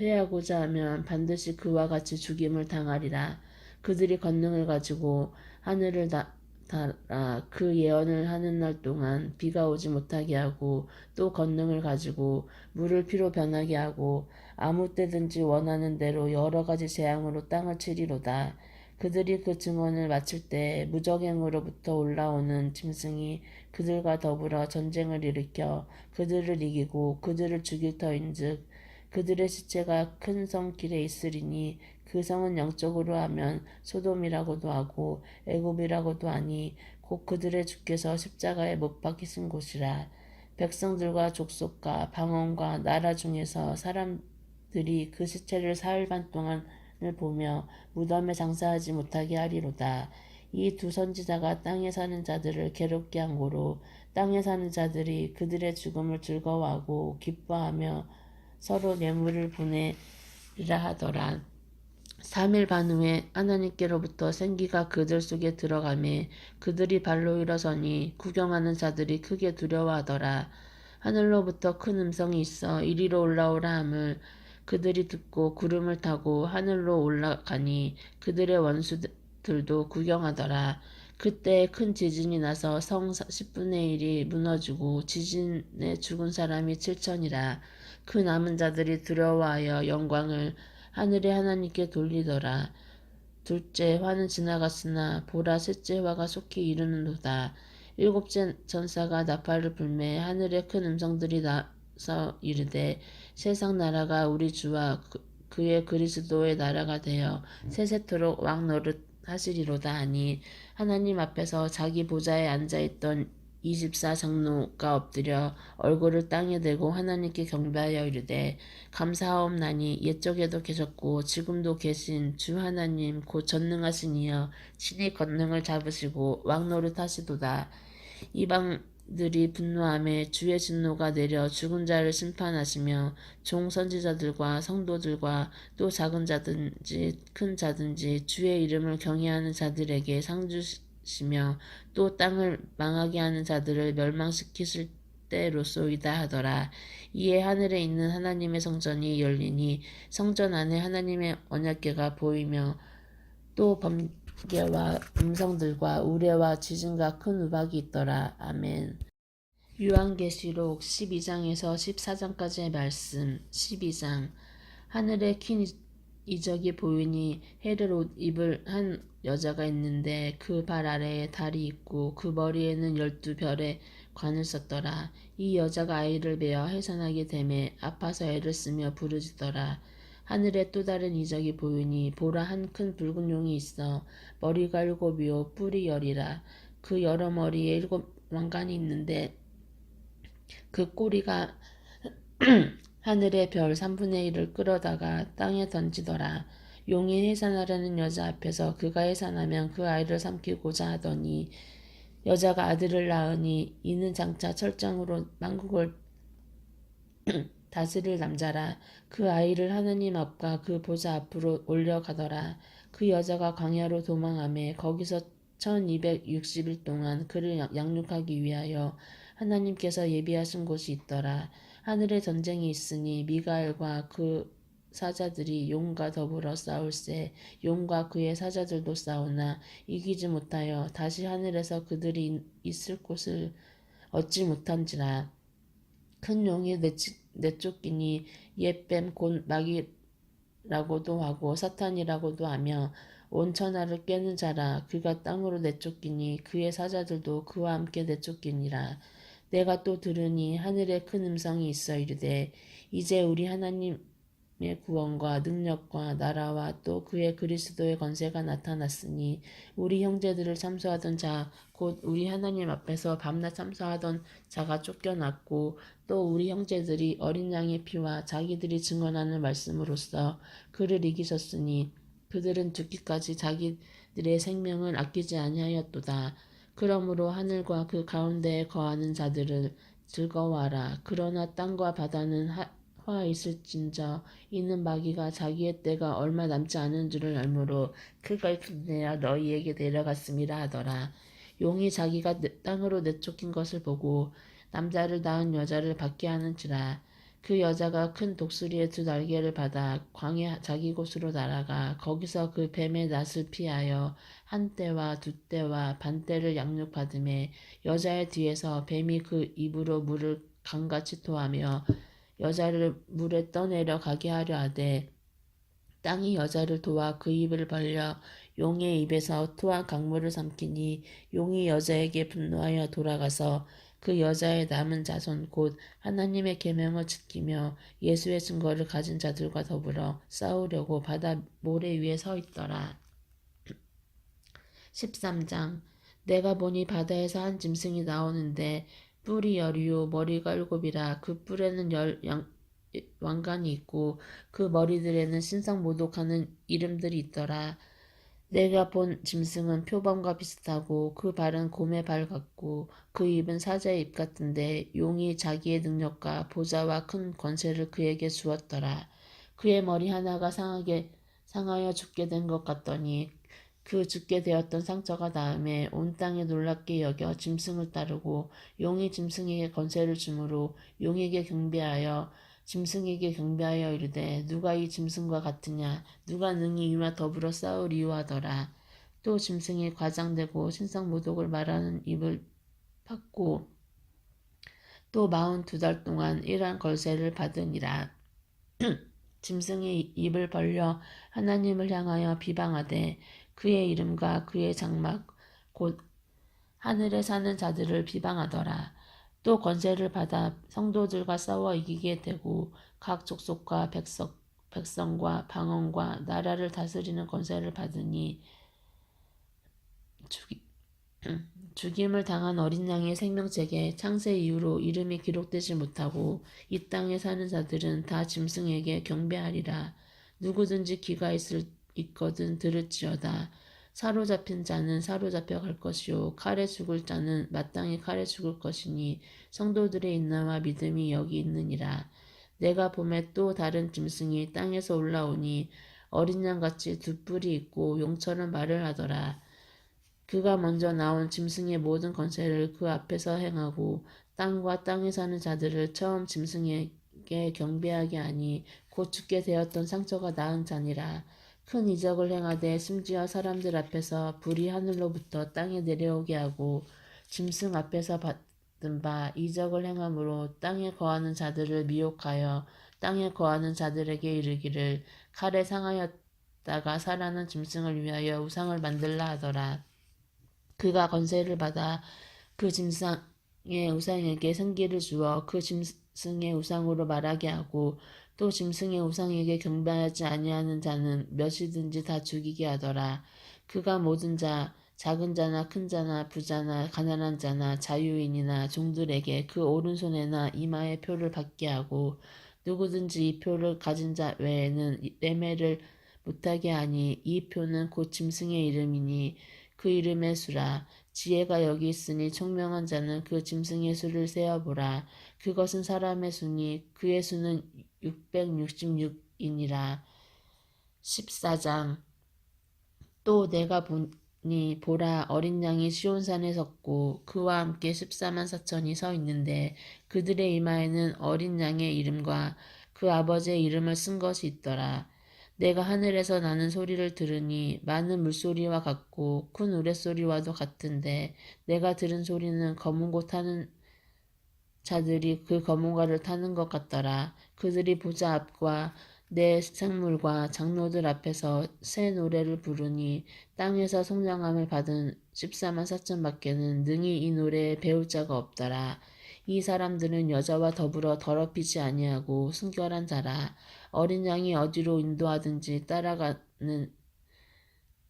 해하고자 하면 반드시 그와 같이 죽임을 당하리라. 그들이 권능을 가지고 하늘을 달아 그 예언을 하는 날 동안 비가 오지 못하게 하고 또 권능을 가지고 물을 피로 변하게 하고 아무 때든지 원하는 대로 여러 가지 재앙으로 땅을 치리로다. 그들이 그 증언을 마칠 때 무적행으로부터 올라오는 짐승이 그들과 더불어 전쟁을 일으켜 그들을 이기고 그들을 죽일 터인즉 그들의 시체가 큰 성 길에 있으리니 그 성은 영적으로 하면 소돔이라고도 하고 애굽이라고도 하니 곧 그들의 주께서 십자가에 못 박히신 곳이라. 백성들과 족속과 방언과 나라 중에서 사람들이 그 시체를 사흘 반 동안을 보며 무덤에 장사하지 못하게 하리로다. 이 두 선지자가 땅에 사는 자들을 괴롭게 한 고로 땅에 사는 자들이 그들의 죽음을 즐거워하고 기뻐하며 서로 뇌물을 보내리라 하더라. 3일 반 후에 하나님께로부터 생기가 그들 속에 들어가매 그들이 발로 일어서니 구경하는 자들이 크게 두려워하더라. 하늘로부터 큰 음성이 있어 이리로 올라오라 함을 그들이 듣고 구름을 타고 하늘로 올라가니 그들의 원수들도 구경하더라. 그때 큰 지진이 나서 성 10분의 1이 무너지고 지진에 죽은 사람이 7천이라. 그 남은 자들이 두려워하여 영광을 하늘의 하나님께 돌리더라. 둘째 화는 지나갔으나 보라 셋째 화가 속히 이르는도다. 일곱째 천사가 나팔을 불매 하늘에 큰 음성들이 나서 이르되 세상 나라가 우리 주와 그의 그리스도의 나라가 되어 세세토록 왕 노릇 하시리로다 하니 하나님 앞에서 자기 보좌에 앉아있던 24장로가 엎드려 얼굴을 땅에 대고 하나님께 경배하여 이르되 감사하옵나니 옛적에도 계셨고 지금도 계신 주 하나님 곧 전능하신 이여 친히 권능을 잡으시고 왕노릇 하시도다. 이방들이 분노하며 주의 진노가 내려 죽은 자를 심판하시며 종 선지자들과 성도들과 또 작은 자든지 큰 자든지 주의 이름을 경외하는 자들에게 상 주시며 또 땅을 망하게 하는 자들을 멸망시키실 때로소이다 하더라. 이에 하늘에 있는 하나님의 성전이 열리니 성전 안에 하나님의 언약궤가 보이며 또 번개와 음성들과 우레와 지진과 큰 우박이 있더라. 아멘. 요한계시록 12장에서 14장까지의 말씀. 12장 하늘에 긴 이적이 보이니 해를 옷 입을 한 여자가 있는데 그 발 아래에 달이 있고 그 머리에는 12별의 관을 썼더라. 이 여자가 아이를 베어 해산하게 되매 아파서 애를 쓰며 부르짖더라. 하늘에 또 다른 이적이 보이니 보라 한 큰 붉은 용이 있어 머리가 7이요 뿔이 10이라. 그 여러 머리에 7 왕관이 있는데 그 꼬리가 하늘의 별 3분의 1을 끌어다가 땅에 던지더라. 용이 해산하려는 여자 앞에서 그가 해산하면 그 아이를 삼키고자 하더니 여자가 아들을 낳으니 이는 장차 철장으로 만국을 다스릴 남자라. 그 아이를 하느님 앞과 그 보좌 앞으로 올려가더라. 그 여자가 광야로 도망하며 거기서 1260일 동안 그를 양육하기 위하여 하나님께서 예비하신 곳이 있더라. 하늘에 전쟁이 있으니 미가엘과 그 사자들이 용과 더불어 싸울세. 용과 그의 사자들도 싸우나 이기지 못하여 다시 하늘에서 그들이 있을 곳을 얻지 못한지라. 큰 용이 내쫓기니 옛뱀 곧 마귀라고도 하고 사탄이라고도 하며 온 천하를 꿰는 자라. 그가 땅으로 내쫓기니 그의 사자들도 그와 함께 내쫓기니라. 내가 또 들으니 하늘에 큰 음성이 있어 이르되 이제 우리 하나님의 구원과 능력과 나라와 또 그의 그리스도의 권세가 나타났으니 우리 형제들을 참소하던 자 곧 우리 하나님 앞에서 밤낮 참소하던 자가 쫓겨났고 또 우리 형제들이 어린 양의 피와 자기들이 증언하는 말씀으로써 그를 이기셨으니 그들은 죽기까지 자기들의 생명을 아끼지 아니하였도다. 그러므로 하늘과 그 가운데에 거하는 자들을 즐거워하라. 그러나 땅과 바다는 화 있을진저 이는 마귀가 자기의 때가 얼마 남지 않은 줄을 알므로 그걸 내어 너희에게 내려갔음이라 하더라. 용이 자기가 땅으로 내쫓긴 것을 보고 남자를 낳은 여자를 받게 하는지라. 그 여자가 큰 독수리의 두 날개를 받아 광야 자기 곳으로 날아가 거기서 그 뱀의 낫을 피하여 한 때와 두 때와 반 때를 양육받음에 여자의 뒤에서 뱀이 그 입으로 물을 강같이 토하며 여자를 물에 떠내려 가게 하려 하되 땅이 여자를 도와 그 입을 벌려 용의 입에서 토한 강물을 삼키니 용이 여자에게 분노하여 돌아가서 그 여자의 남은 자손 곧 하나님의 계명을 지키며 예수의 증거를 가진 자들과 더불어 싸우려고 바다 모래 위에 서 있더라. 13장. 내가 보니 바다에서 한 짐승이 나오는데 뿔이 열이요 머리가 일곱이라. 그 뿔에는 왕관이 있고 그 머리들에는 신성모독하는 이름들이 있더라. 내가 본 짐승은 표범과 비슷하고 그 발은 곰의 발 같고 그 입은 사자의 입 같은데 용이 자기의 능력과 보좌와 큰 권세를 그에게 주었더라. 그의 머리 하나가 상하여 죽게 된 것 같더니 그 죽게 되었던 상처가 나음에 온 땅에 놀랍게 여겨 짐승을 따르고 용이 짐승에게 권세를 주므로 용에게 경배하여 짐승에게 경배하여 이르되 누가 이 짐승과 같으냐 누가 능히 이와 더불어 싸우리요 하더라. 또 짐승이 과장되고 신성모독을 말하는 입을 받고 또 42달 동안 이러한 걸세를 받으니라. 짐승이 입을 벌려 하나님을 향하여 비방하되 그의 이름과 그의 장막 곧 하늘에 사는 자들을 비방하더라. 또 권세를 받아 성도들과 싸워 이기게 되고 각 족속과 백성과 방언과 나라를 다스리는 권세를 받으니 죽임을 당한 어린 양의 생명책에 창세 이후로 이름이 기록되지 못하고 이 땅에 사는 자들은 다 짐승에게 경배하리라. 누구든지 귀가 있거든 들을지어다. 사로잡힌 자는 사로잡혀 갈 것이요 칼에 죽을 자는 마땅히 칼에 죽을 것이니 성도들의 인내와 믿음이 여기 있느니라. 내가 봄에 또 다른 짐승이 땅에서 올라오니 어린 양같이 두 뿔이 있고 용처럼 말을 하더라. 그가 먼저 나온 짐승의 모든 권세를 그 앞에서 행하고 땅과 땅에 사는 자들을 처음 짐승에게 경배하게 하니 곧 죽게 되었던 상처가 나은 자니라. 큰 이적을 행하되 심지어 사람들 앞에서 불이 하늘로부터 땅에 내려오게 하고 짐승 앞에서 받은 바 이적을 행함으로 땅에 거하는 자들을 미혹하여 땅에 거하는 자들에게 이르기를 칼에 상하였다가 살아난 짐승을 위하여 우상을 만들라 하더라. 그가 권세를 받아 그 짐승의 우상에게 생기를 주어 그 짐승의 우상으로 말하게 하고 또 짐승의 우상에게 경배하지 아니하는 자는 몇이든지 다 죽이게 하더라. 그가 모든 자 작은 자나 큰 자나 부자나 가난한 자나 자유인이나 종들에게 그 오른손에나 이마에 표를 받게 하고 누구든지 이 표를 가진 자 외에는 매매를 못하게 하니 이 표는 곧 짐승의 이름이니 그 이름의 수라. 지혜가 여기 있으니 총명한 자는 그 짐승의 수를 세어보라. 그것은 사람의 수니 그의 수는 666이니라. 14장. 또 내가 보니 보라 어린 양이 시온산에 섰고 그와 함께 14만 4천이 서 있는데 그들의 이마에는 어린 양의 이름과 그 아버지의 이름을 쓴 것이 있더라. 내가 하늘에서 나는 소리를 들으니 많은 물소리와 같고 큰 우레소리와도 같은데 내가 들은 소리는 검은 고 타는 자들이 그 검은고를 타는 것 같더라. 그들이 보좌 앞과 내 생물과 장로들 앞에서 새 노래를 부르니 땅에서 성령함을 받은 14만 4천 밖에는 능히 이 노래에 배울 자가 없더라. 이 사람들은 여자와 더불어 더럽히지 아니하고 순결한 자라. 어린 양이 어디로 인도하든지 따라가는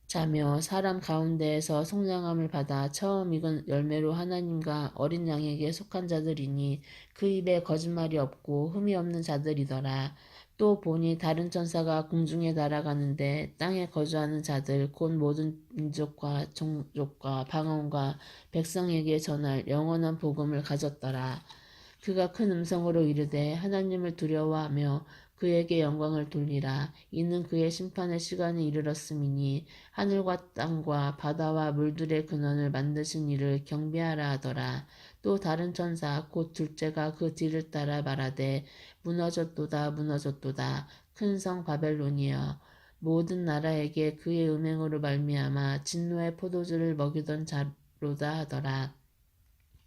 자며 사람 가운데에서 속량함을 받아 처음 익은 열매로 하나님과 어린 양에게 속한 자들이니 그 입에 거짓말이 없고 흠이 없는 자들이더라. 또 보니 다른 천사가 공중에 날아가는데 땅에 거주하는 자들 곧 모든 민족과 종족과 방언과 백성에게 전할 영원한 복음을 가졌더라. 그가 큰 음성으로 이르되 하나님을 두려워하며 그에게 영광을 돌리라. 이는 그의 심판의 시간이 이르렀음이니 하늘과 땅과 바다와 물들의 근원을 만드신 이를 경배하라 하더라. 또 다른 천사 곧 둘째가 그 뒤를 따라 말하되 무너졌도다 무너졌도다 큰 성 바벨론이여 모든 나라에게 그의 음행으로 말미암아 진노의 포도주를 먹이던 자로다 하더라.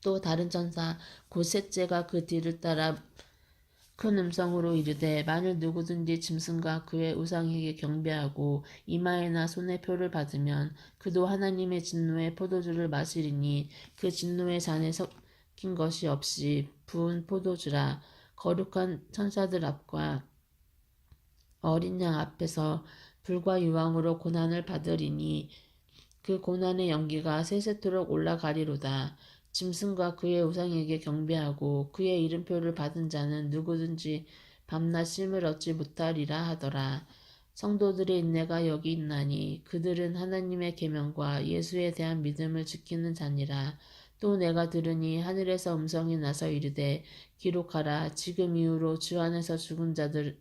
또 다른 천사 곧 셋째가 그 뒤를 따라 큰 음성으로 이르되 만일 누구든지 짐승과 그의 우상에게 경배하고 이마에나 손에 표를 받으면 그도 하나님의 진노의 포도주를 마시리니 그 진노의 잔에 섞인 것이 없이 부은 포도주라. 거룩한 천사들 앞과 어린 양 앞에서 불과 유황으로 고난을 받으리니 그 고난의 연기가 세세토록 올라가리로다. 짐승과 그의 우상에게 경배하고 그의 이름표를 받은 자는 누구든지 밤낮 쉼을 얻지 못하리라 하더라. 성도들의 인내가 여기 있나니 그들은 하나님의 계명과 예수에 대한 믿음을 지키는 자니라. 또 내가 들으니 하늘에서 음성이 나서 이르되 기록하라. 지금 이후로 주 안에서 죽은 자들은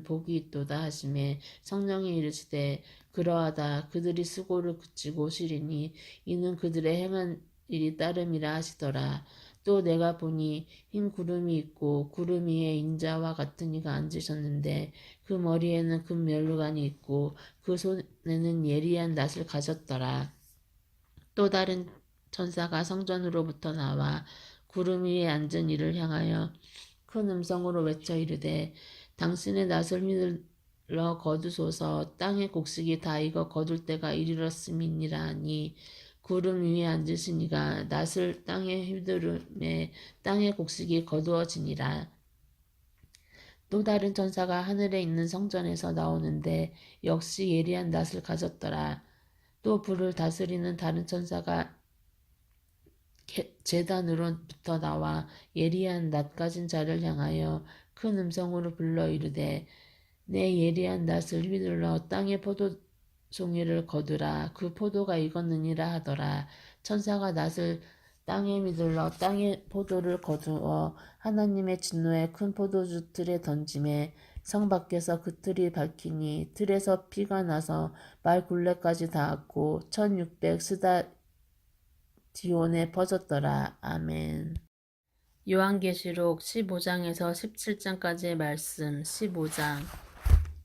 복이 있도다 하시매 성령이 이르시되 그러하다. 그들이 수고를 그치고 쉬리니 이는 그들의 행한 일이 따름이라 하시더라. 또 내가 보니 흰 구름이 있고 구름 위에 인자와 같은 이가 앉으셨는데 그 머리에는 금 면류관이 있고 그 손에는 예리한 낫을 가졌더라. 또 다른 천사가 성전으로부터 나와 구름 위에 앉은 이를 향하여 큰 음성으로 외쳐 이르되 당신의 낫을 휘둘러 거두소서. 땅의 곡식이 다 익어 거둘 때가 이르렀음이니라니 구름 위에 앉으신 이가 낫을 땅에 휘두르매 땅의 곡식이 거두어지니라. 또 다른 천사가 하늘에 있는 성전에서 나오는데 역시 예리한 낫을 가졌더라. 또 불을 다스리는 다른 천사가 제단으로부터 나와 예리한 낫 가진 자를 향하여 큰 음성으로 불러 이르되 내 예리한 낫을 휘둘러 땅의 포도송이를 거두라. 그 포도가 익었느니라 하더라. 천사가 낫을 땅에 휘둘러 땅의 포도를 거두어 하나님의 진노의 큰 포도주 틀에 던짐에 성 밖에서 그 틀이 밝히니 틀에서 피가 나서 말 굴레까지 닿았고 1600 스다디온에 퍼졌더라. 아멘. 요한계시록 15장에서 17장까지의 말씀. 15장.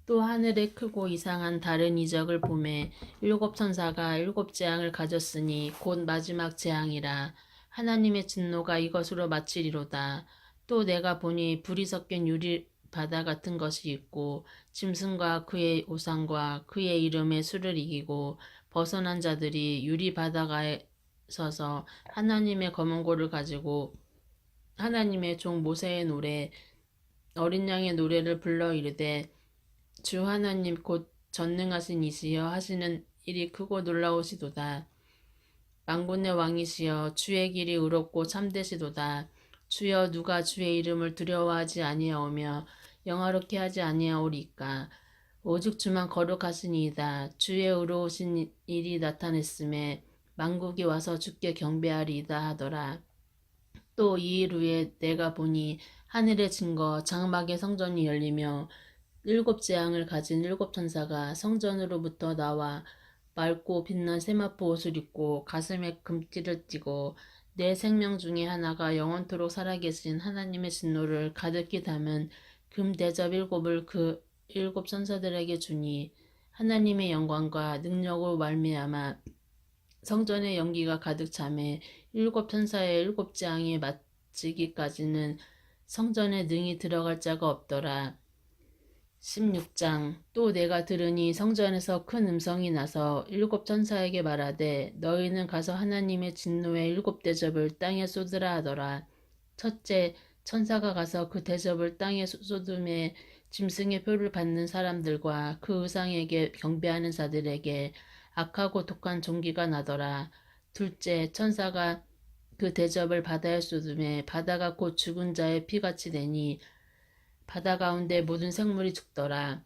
또 하늘에 크고 이상한 다른 이적을 보매 일곱 천사가 일곱 재앙을 가졌으니 곧 마지막 재앙이라. 하나님의 진노가 이것으로 마치리로다. 또 내가 보니 불이 섞인 유리 바다 같은 것이 있고 짐승과 그의 우상과 그의 이름의 수를 이기고 벗어난 자들이 유리 바다가에 서서 하나님의 검은고를 가지고 하나님의 종 모세의 노래 어린 양의 노래를 불러 이르되 주 하나님 곧 전능하신 이시여 하시는 일이 크고 놀라우시도다. 만군의 왕이시여 주의 길이 의롭고 참되시도다. 주여 누가 주의 이름을 두려워하지 아니하오며 영화롭게 하지 아니하오리까. 오직 주만 거룩하시니이다. 주의 의로우신 일이 나타냈음에 만국이 와서 주께 경배하리이다 하더라. 또 이 일 후에 내가 보니 하늘의 증거 장막의 성전이 열리며 일곱 재앙을 가진 일곱 천사가 성전으로부터 나와 맑고 빛난 세마포 옷을 입고 가슴에 금띠를 띠고 내 생명 중에 하나가 영원토록 살아계신 하나님의 진노를 가득히 담은 금 대접 일곱을 그 일곱 천사들에게 주니 하나님의 영광과 능력으로 말미암아 성전의 연기가 가득 차매 일곱 천사의 일곱 재앙이 마치기까지는 성전에 능히 들어갈 자가 없더라. 16장. 또 내가 들으니 성전에서 큰 음성이 나서 일곱 천사에게 말하되 너희는 가서 하나님의 진노의 일곱 대접을 땅에 쏟으라 하더라. 첫째 천사가 가서 그 대접을 땅에 쏟음에 짐승의 표를 받는 사람들과 그 의상에게 경배하는 자들에게 악하고 독한 종기가 나더라. 둘째 천사가 그 대접을 바다에 쏟음에 바다가 곧 죽은 자의 피같이 되니 바다 가운데 모든 생물이 죽더라.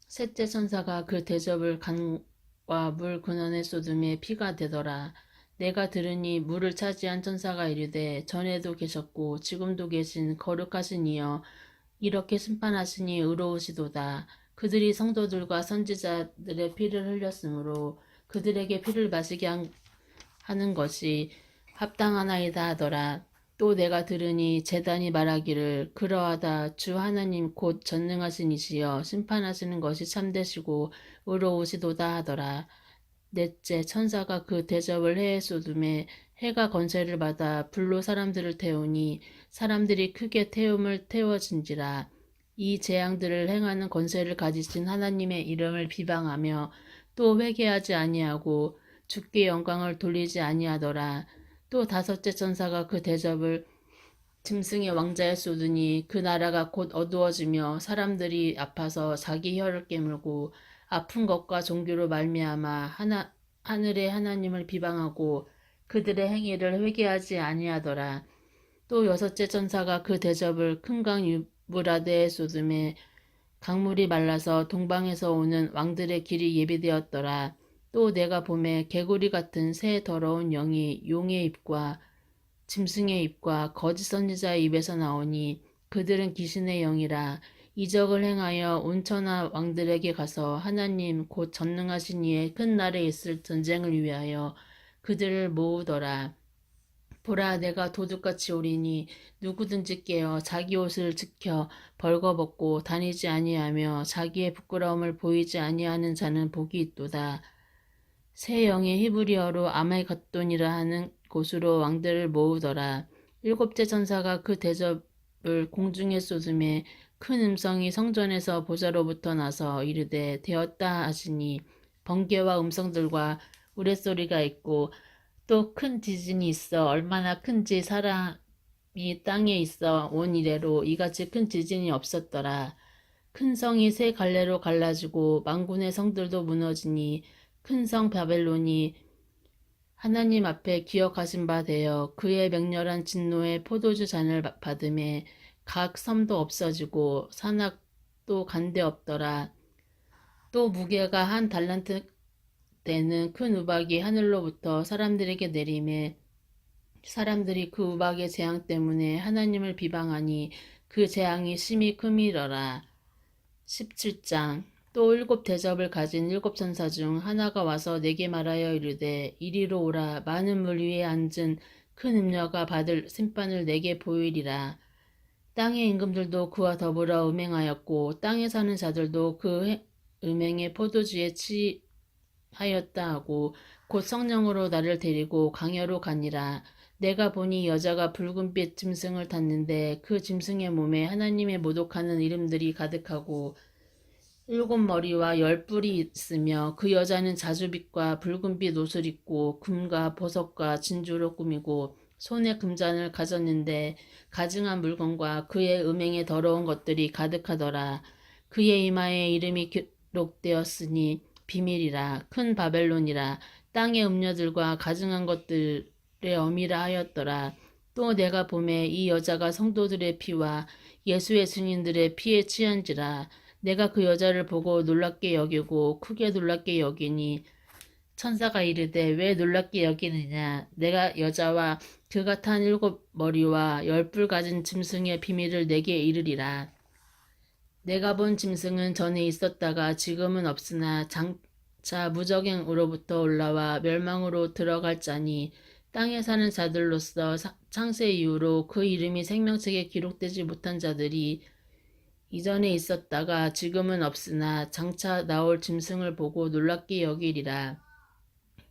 셋째 천사가 그 대접을 강과 물 근원에 쏟음에 피가 되더라. 내가 들으니 물을 차지한 천사가 이르되 전에도 계셨고 지금도 계신 거룩하신 이여 이렇게 심판하시니 의로우시도다. 그들이 성도들과 선지자들의 피를 흘렸으므로 그들에게 피를 마시게 하는 것이 합당하나이다 하더라. 또 내가 들으니 제단이 말하기를 그러하다 주 하나님 곧 전능하신 이시여 심판하시는 것이 참되시고 의로우시도다 하더라. 넷째 천사가 그 대접을 해에 쏟음에 해가 건세를 받아 불로 사람들을 태우니 사람들이 크게 태움을 태워진지라. 이 재앙들을 행하는 권세를 가지신 하나님의 이름을 비방하며 또 회개하지 아니하고 주께 영광을 돌리지 아니하더라. 또 다섯째 천사가 그 대접을 짐승의 왕자에 쏟으니 그 나라가 곧 어두워지며 사람들이 아파서 자기 혀를 깨물고 아픈 것과 종교로 말미암아 하늘의 하나님을 비방하고 그들의 행위를 회개하지 아니하더라. 또 여섯째 천사가 그 대접을 큰 강 유브라데에 쏟음에 강물이 말라서 동방에서 오는 왕들의 길이 예비되었더라. 또 내가 보매 개구리 같은 새 더러운 영이 용의 입과 짐승의 입과 거짓 선지자의 입에서 나오니 그들은 귀신의 영이라. 이적을 행하여 온천하 왕들에게 가서 하나님 곧 전능하신 이의 큰 날에 있을 전쟁을 위하여 그들을 모으더라. 보라 내가 도둑같이 오리니 누구든지 깨어 자기 옷을 지켜 벌거벗고 다니지 아니하며 자기의 부끄러움을 보이지 아니하는 자는 복이 있도다. 새 영이 히브리어로 아메갓돈이라 하는 곳으로 왕들을 모으더라. 일곱째 천사가 그 대접을 공중에 쏟음에 큰 음성이 성전에서 보좌로부터 나서 이르되 되었다 하시니 번개와 음성들과 우레소리가 있고 또 큰 지진이 있어 얼마나 큰지 사람이 땅에 있어 온 이래로 이같이 큰 지진이 없었더라. 큰 성이 세 갈래로 갈라지고 만군의 성들도 무너지니 큰 성 바벨론이 하나님 앞에 기억하신 바 되어 그의 맹렬한 진노의 포도주 잔을 받음에 각 섬도 없어지고 산악도 간데 없더라. 또 무게가 한 달란트 되는 큰 우박이 하늘로부터 사람들에게 내림에 사람들이 그 우박의 재앙 때문에 하나님을 비방하니 그 재앙이 심히 크미러라. 17장. 또 일곱 대접을 가진 일곱 천사 중 하나가 와서 내게 말하여 이르되 이리로 오라. 많은 물 위에 앉은 큰 음녀가 받을 심판을 내게 보이리라. 땅의 임금들도 그와 더불어 음행하였고 땅에 사는 자들도 그 음행의 포도주에 취하였다 하고 곧 성령으로 나를 데리고 강야로 가니라. 내가 보니 여자가 붉은빛 짐승을 탔는데 그 짐승의 몸에 하나님의 모독하는 이름들이 가득하고 일곱 머리와 열 뿔이 있으며 그 여자는 자주빛과 붉은빛 옷을 입고 금과 보석과 진주로 꾸미고 손에 금잔을 가졌는데 가증한 물건과 그의 음행에 더러운 것들이 가득하더라. 그의 이마에 이름이 기록되었으니 비밀이라 큰 바벨론이라 땅의 음녀들과 가증한 것들의 어미라 하였더라. 또 내가 보매 이 여자가 성도들의 피와 예수의 증인들의 피에 취한지라. 내가 그 여자를 보고 놀랍게 여기고 크게 놀랍게 여기니 천사가 이르되 왜 놀랍게 여기느냐. 내가 여자와 그가 탄 일곱 머리와 열 뿔 가진 짐승의 비밀을 내게 이르리라. 내가 본 짐승은 전에 있었다가 지금은 없으나 자 무적행으로부터 올라와 멸망으로 들어갈 자니 땅에 사는 자들로서 창세 이후로 그 이름이 생명책에 기록되지 못한 자들이 이전에 있었다가 지금은 없으나 장차 나올 짐승을 보고 놀랍게 여기리라.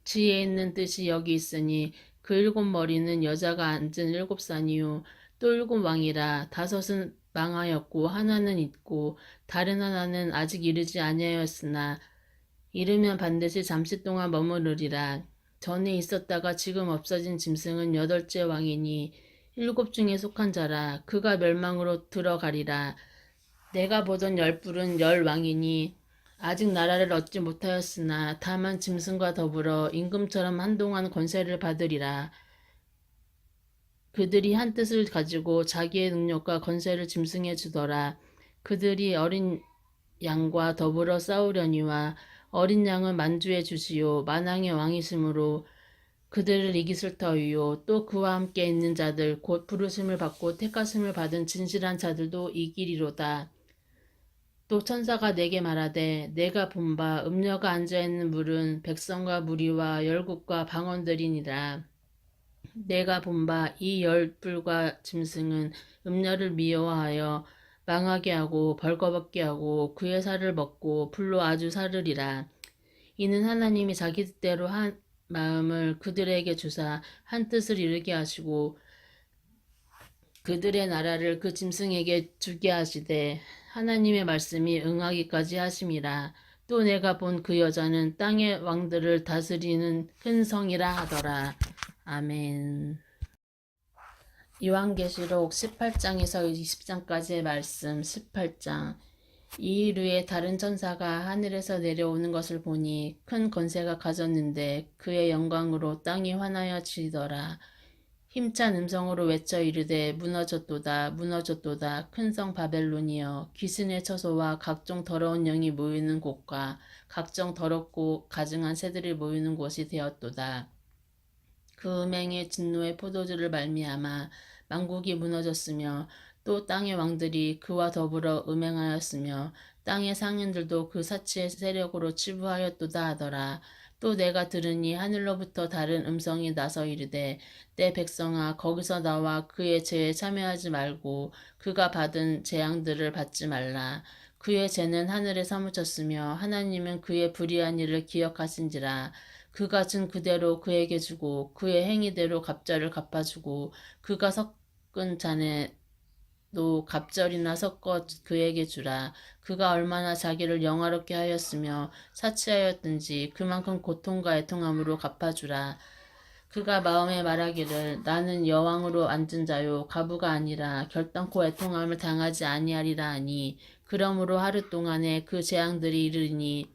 지혜 있는 뜻이 여기 있으니 그 일곱 머리는 여자가 앉은 일곱 산이요 또 일곱 왕이라. 다섯은 망하였고 하나는 있고 다른 하나는 아직 이르지 아니하였으나 이르면 반드시 잠시 동안 머무르리라. 전에 있었다가 지금 없어진 짐승은 여덟째 왕이니 일곱 중에 속한 자라. 그가 멸망으로 들어가리라. 내가 보던 열뿔은 열 왕이니 아직 나라를 얻지 못하였으나 다만 짐승과 더불어 임금처럼 한동안 권세를 받으리라. 그들이 한 뜻을 가지고 자기의 능력과 권세를 짐승에 주더라. 그들이 어린 양과 더불어 싸우려니와 어린 양은 만주에 주시오. 만왕의 왕이심으로 그들을 이기실 터이요. 또 그와 함께 있는 자들 곧 부르심을 받고 택하심을 받은 진실한 자들도 이기리로다. 또 천사가 내게 말하되 내가 본 바 음녀가 앉아있는 물은 백성과 무리와 열국과 방언들이니라. 내가 본 바 이 열불과 짐승은 음녀를 미워하여 망하게 하고 벌거벗게 하고 그의 살을 먹고 불로 아주 사르리라. 이는 하나님이 자기 뜻대로 한 마음을 그들에게 주사 한 뜻을 이루게 하시고 그들의 나라를 그 짐승에게 주게 하시되 하나님의 말씀이 응하기까지 하심이라. 또 내가 본 그 여자는 땅의 왕들을 다스리는 큰 성이라 하더라. 아멘. 요한계시록 18장에서 20장까지의 말씀. 18장. 이 일 후에 다른 천사가 하늘에서 내려오는 것을 보니 큰 권세가 가졌는데 그의 영광으로 땅이 환하여 지더라. 힘찬 음성으로 외쳐 이르되 무너졌도다 무너졌도다 큰 성 바벨론이여 귀신의 처소와 각종 더러운 영이 모이는 곳과 각종 더럽고 가증한 새들이 모이는 곳이 되었도다. 그 음행의 진노의 포도주를 말미암아 만국이 무너졌으며 또 땅의 왕들이 그와 더불어 음행하였으며 땅의 상인들도 그 사치의 세력으로 치부하였도다 하더라. 또 내가 들으니 하늘로부터 다른 음성이 나서 이르되 내 백성아 거기서 나와 그의 죄에 참여하지 말고 그가 받은 재앙들을 받지 말라. 그의 죄는 하늘에 사무쳤으며 하나님은 그의 불의한 일을 기억하신지라. 그가 준 그대로 그에게 주고 그의 행위대로 갑절을 갚아주고 그가 섞은 잔에도 갑절이나 섞어 그에게 주라. 그가 얼마나 자기를 영화롭게 하였으며 사치하였든지 그만큼 고통과 애통함으로 갚아주라. 그가 마음에 말하기를 나는 여왕으로 앉은 자요 가부가 아니라 결단코 애통함을 당하지 아니하리라 하니 그러므로 하루 동안에 그 재앙들이 이르니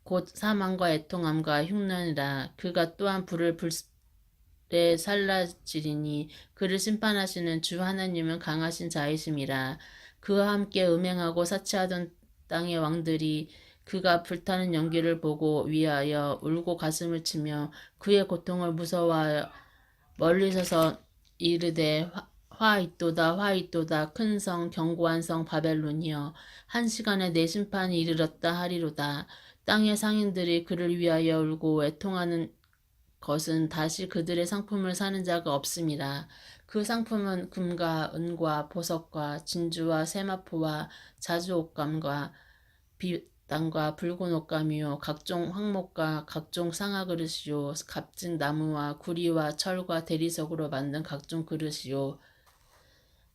곧 사망과 애통함과 흉년이라. 그가 또한 불을 불에 살라지리니 그를 심판하시는 주 하나님은 강하신 자이심이라. 그와 함께 음행하고 사치하던 땅의 왕들이 그가 불타는 연기를 보고 위하여 울고 가슴을 치며 그의 고통을 무서워하여 멀리 서서 이르되 화 있도다 화 있도다 큰 성 견고한 성 바벨론이여 한 시간에 내 심판이 이르렀다 하리로다. 땅의 상인들이 그를 위하여 울고 애통하는 것은 다시 그들의 상품을 사는 자가 없음이라. 그 상품은 금과 은과 보석과 진주와 세마포와 자주 옷감과 비단과 붉은 옷감이요 각종 황목과 각종 상아 그릇이요 값진 나무와 구리와 철과 대리석으로 만든 각종 그릇이요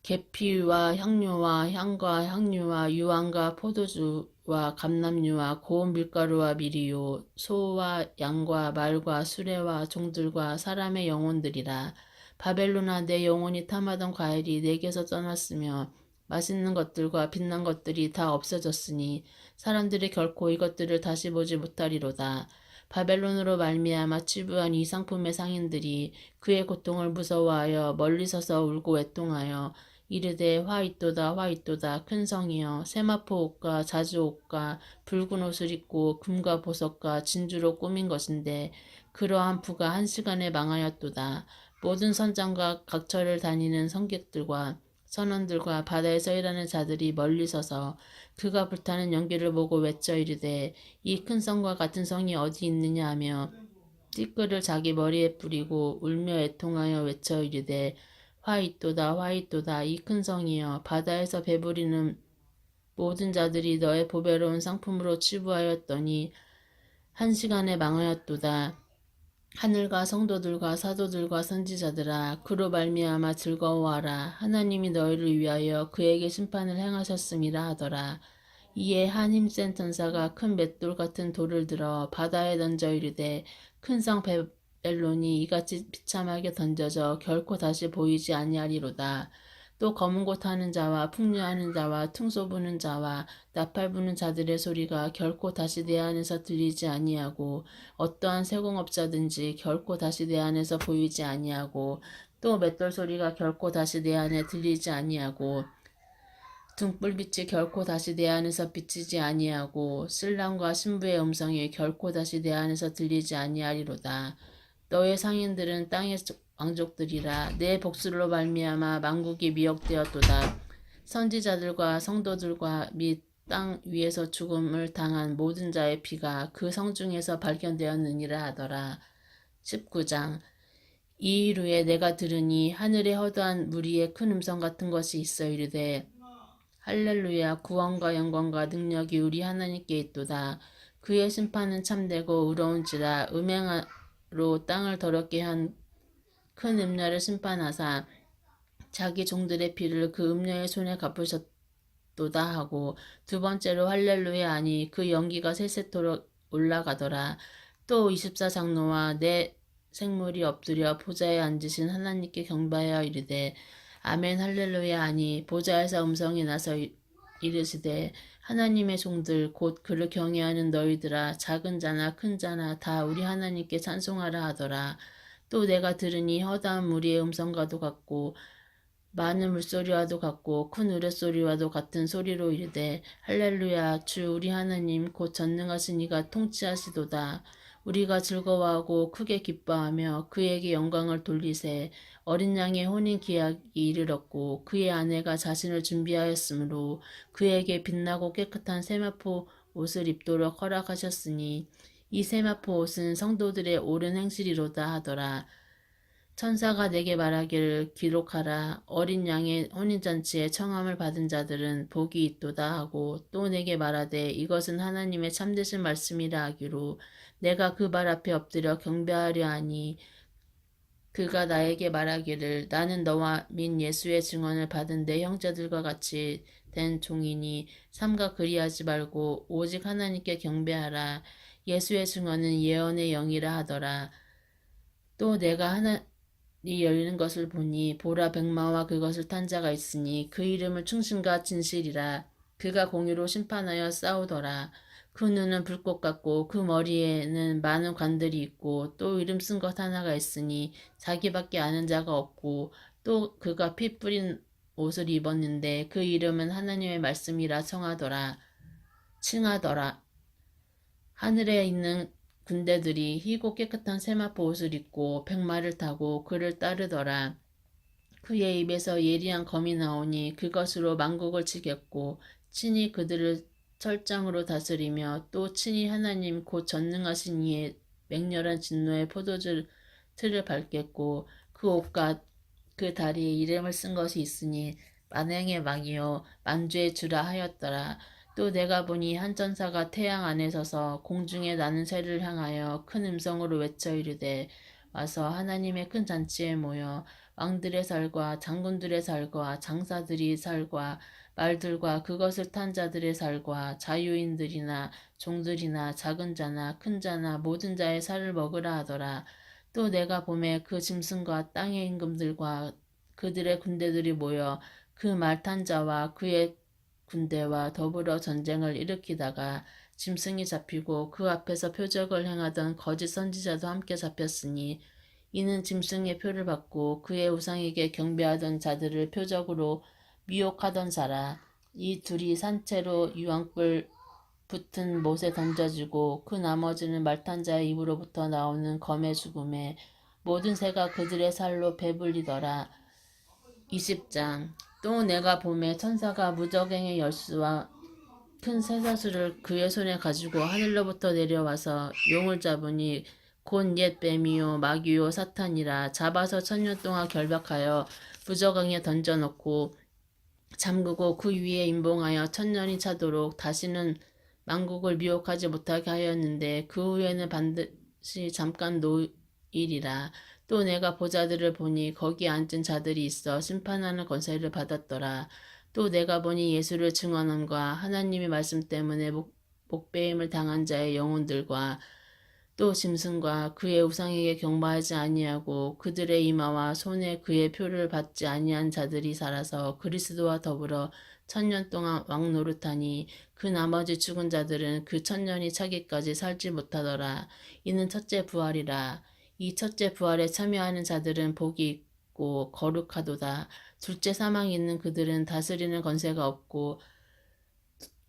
계피와 향료와 향과 향유와 유황과 포도주와 감람류와 고운 밀가루와 미리요 소와 양과 말과 수레와 종들과 사람의 영혼들이라. 바벨론아 내 영혼이 탐하던 과일이 내게서 떠났으며 맛있는 것들과 빛난 것들이 다 없어졌으니 사람들이 결코 이것들을 다시 보지 못하리로다. 바벨론으로 말미암아 치부한 이 상품의 상인들이 그의 고통을 무서워하여 멀리 서서 울고 애통하여 이르되 화 있도다 화 있도다 큰 성이여 세마포 옷과 자주 옷과 붉은 옷을 입고 금과 보석과 진주로 꾸민 것인데 그러한 부가 한 시간에 망하였도다. 모든 선장과 각처를 다니는 성객들과 선원들과 바다에서 일하는 자들이 멀리 서서 그가 불타는 연기를 보고 외쳐 이르되 이 큰 성과 같은 성이 어디 있느냐 하며 띠끌을 자기 머리에 뿌리고 울며 애통하여 외쳐 이르되 화 있도다 화 있도다 이 큰 성이여 바다에서 배부리는 모든 자들이 너의 보배로운 상품으로 치부하였더니 한 시간에 망하였도다. 하늘과 성도들과 사도들과 선지자들아 그로 말미암아 즐거워하라. 하나님이 너희를 위하여 그에게 심판을 행하셨음이라 하더라. 이에 한 힘센 천사가 큰 맷돌 같은 돌을 들어 바다에 던져 이르되 큰 성 베벨론이 이같이 비참하게 던져져 결코 다시 보이지 아니하리로다. 또 검은 곳 하는 자와 풍류하는 자와 퉁소 부는 자와 나팔 부는 자들의 소리가 결코 다시 내 안에서 들리지 아니하고 어떠한 세공업자든지 결코 다시 내 안에서 보이지 아니하고 또 맷돌 소리가 결코 다시 내 안에 들리지 아니하고 등불빛이 결코 다시 내 안에서 비치지 아니하고 신랑과 신부의 음성이 결코 다시 내 안에서 들리지 아니하리로다. 너의 상인들은 땅의 왕족들이라 내 복수로 말미암아 만국이 미혹되었도다. 선지자들과 성도들과 및 땅 위에서 죽음을 당한 모든 자의 피가 그 성 중에서 발견되었느니라 하더라. 19장 이 일 후에 내가 들으니 하늘에 허다한 무리의 큰 음성 같은 것이 있어 이르되 할렐루야 구원과 영광과 능력이 우리 하나님께 있도다. 그의 심판은 참되고 의로운지라 음행으로 땅을 더럽게 한 큰 음녀를 심판하사 자기 종들의 피를 그 음녀의 손에 갚으셨도다 하고 두 번째로 할렐루야 하니 그 연기가 세세토록 올라가더라. 또 24장로와 네 생물이 엎드려 보좌에 앉으신 하나님께 경배하여 이르되 아멘 할렐루야 하니 보좌에서 음성이 나서 이르시되 하나님의 종들 곧 그를 경외하는 너희들아 작은 자나 큰 자나 다 우리 하나님께 찬송하라 하더라. 또 내가 들으니 허다한 무리의 음성과도 같고 많은 물소리와도 같고 큰 우레소리와도 같은 소리로 이르되 할렐루야 주 우리 하나님 곧 전능하신 이가 통치하시도다. 우리가 즐거워하고 크게 기뻐하며 그에게 영광을 돌리세. 어린 양의 혼인 기약이 이르렀고 그의 아내가 자신을 준비하였으므로 그에게 빛나고 깨끗한 세마포 옷을 입도록 허락하셨으니 이 세마포 옷은 성도들의 옳은 행실이로다 하더라. 천사가 내게 말하기를 기록하라. 어린 양의 혼인잔치에 청함을 받은 자들은 복이 있도다 하고 또 내게 말하되 이것은 하나님의 참되신 말씀이라 하기로 내가 그 발 앞에 엎드려 경배하려 하니 그가 나에게 말하기를 나는 너와 민 예수의 증언을 받은 내 형제들과 같이 된 종이니 삼가 그리하지 말고 오직 하나님께 경배하라. 예수의 증언은 예언의 영이라 하더라. 또 내가 하늘이 열리는 것을 보니 보라 백마와 그것을 탄 자가 있으니 그 이름은 충신과 진실이라. 그가 공의로 심판하여 싸우더라. 그 눈은 불꽃 같고 그 머리에는 많은 관들이 있고 또 이름 쓴 것 하나가 있으니 자기밖에 아는 자가 없고 또 그가 피 뿌린 옷을 입었는데 그 이름은 하나님의 말씀이라 칭하더라. 하늘에 있는 군대들이 희고 깨끗한 세마포 옷을 입고 백마를 타고 그를 따르더라. 그의 입에서 예리한 검이 나오니 그것으로 만국을 치겠고 친히 그들을 철장으로 다스리며 또 친히 하나님 곧 전능하신 이의 맹렬한 진노의 포도주 틀을 밟겠고 그 옷과 그 다리에 이름을 쓴 것이 있으니 만행의 왕이요 만주의 주라 하였더라. 또 내가 보니 한 천사가 태양 안에 서서 공중에 나는 새를 향하여 큰 음성으로 외쳐 이르되 와서 하나님의 큰 잔치에 모여 왕들의 살과 장군들의 살과 장사들이 살과 말들과 그것을 탄 자들의 살과 자유인들이나 종들이나 작은 자나 큰 자나 모든 자의 살을 먹으라 하더라. 또 내가 봄에 그 짐승과 땅의 임금들과 그들의 군대들이 모여 그 말 탄 자와 그의 군대와 더불어 전쟁을 일으키다가 짐승이 잡히고 그 앞에서 표적을 행하던 거짓 선지자도 함께 잡혔으니 이는 짐승의 표를 받고 그의 우상에게 경배하던 자들을 표적으로 미혹하던 자라. 이 둘이 산채로 유황불 붙은 못에 던져지고 그 나머지는 말탄 자의 입으로부터 나오는 검의 죽음에 모든 새가 그들의 살로 배불리더라. 20장 또 내가 보매 천사가 무저갱의 열쇠와 큰 쇠사슬을 그의 손에 가지고 하늘로부터 내려와서 용을 잡으니 곧 옛 뱀이요 마귀요 사탄이라. 잡아서 1000년 동안 결박하여 무저강에 던져놓고 잠그고 그 위에 임봉하여 1000년이 차도록 다시는 만국을 미혹하지 못하게 하였는데 그 후에는 반드시 잠깐 노일이라. 또 내가 보자들을 보니 거기 앉은 자들이 있어 심판하는 권세를 받았더라. 또 내가 보니 예수를 증언함과 하나님의 말씀 때문에 목배임을 당한 자의 영혼들과 또 짐승과 그의 우상에게 경배하지 아니하고 그들의 이마와 손에 그의 표를 받지 아니한 자들이 살아서 그리스도와 더불어 1000년 동안 왕 노릇하니 그 나머지 죽은 자들은 그 1000년이 차기까지 살지 못하더라. 이는 첫째 부활이라. 이 첫째 부활에 참여하는 자들은 복이 있고 거룩하도다. 둘째 사망이 있는 그들은 다스리는 권세가 없고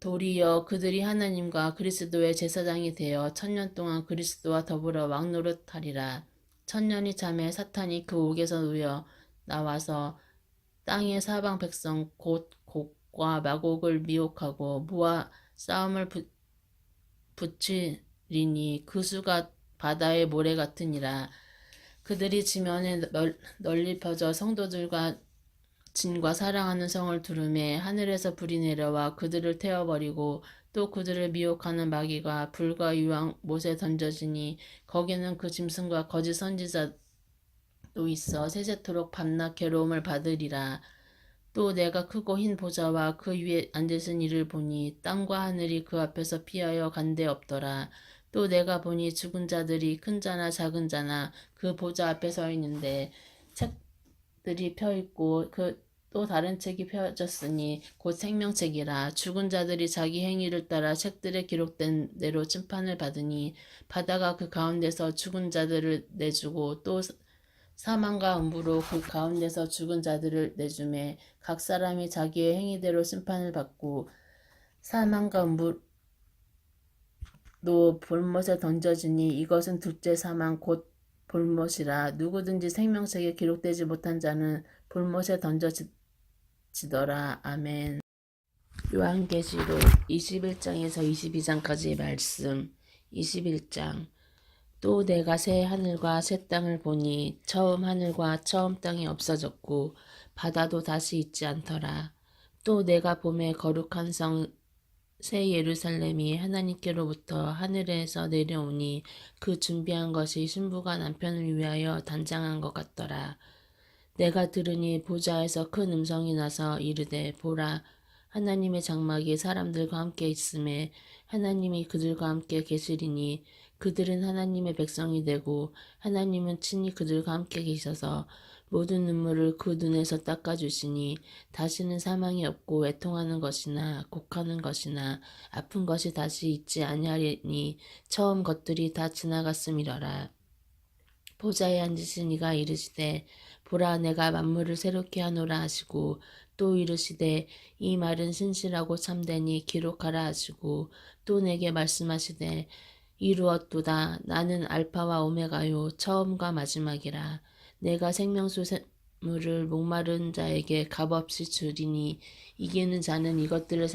도리어 그들이 하나님과 그리스도의 제사장이 되어 1000년 동안 그리스도와 더불어 왕노릇하리라. 1000년이 참에 사탄이 그 옥에서 놓여 나와서 땅의 사방 백성 곧 곡과 마곡을 미혹하고 무와 싸움을 붙이리니 그 수가 바다의 모래 같으니라. 그들이 지면에 널리 펴져 성도들과 진과 사랑하는 성을 두르매 하늘에서 불이 내려와 그들을 태워버리고 또 그들을 미혹하는 마귀가 불과 유황 못에 던져지니 거기는 그 짐승과 거짓 선지자도 있어 세세토록 밤낮 괴로움을 받으리라. 또 내가 크고 흰 보좌와 그 위에 앉으신 이를 보니 땅과 하늘이 그 앞에서 피하여 간데 없더라. 또 내가 보니 죽은 자들이 큰 자나 작은 자나 그 보좌 앞에 서 있는데 책들이 펴 있고 또 다른 책이 펴졌으니 곧 생명책이라. 죽은 자들이 자기 행위를 따라 책들에 기록된 대로 심판을 받으니 바다가 그 가운데서 죽은 자들을 내주고 또 사망과 음부로 그 가운데서 죽은 자들을 내주매 각 사람이 자기의 행위대로 심판을 받고 사망과 음부로 볼못에 던져지니 이것은 둘째 사망 곧 볼못이라. 누구든지 생명책에 기록되지 못한 자는 볼못에 던져지더라. 아멘. 요한계시록 21장에서 22장까지의 말씀. 21장. 또 내가 새 하늘과 새 땅을 보니 처음 하늘과 처음 땅이 없어졌고 바다도 다시 있지 않더라. 또 내가 보매 거룩한 성 새 예루살렘이 하나님께로부터 하늘에서 내려오니 그 준비한 것이 신부가 남편을 위하여 단장한 것 같더라. 내가 들으니 보좌에서 큰 음성이 나서 이르되 보라 하나님의 장막이 사람들과 함께 있음에 하나님이 그들과 함께 계시리니 그들은 하나님의 백성이 되고 하나님은 친히 그들과 함께 계셔서 모든 눈물을 그 눈에서 닦아주시니 다시는 사망이 없고 애통하는 것이나 곡하는 것이나 아픈 것이 다시 있지 아니하리니 처음 것들이 다 지나갔음이러라. 보좌에 앉으신 이가 이르시되 보라 내가 만물을 새롭게 하노라 하시고 또 이르시되 이 말은 신실하고 참되니 기록하라 하시고 또 내게 말씀하시되 이루었도다. 나는 알파와 오메가요 처음과 마지막이라. 내가 생명수 물을 목마른 자에게 값없이 주리니 이기는 자는 이것들을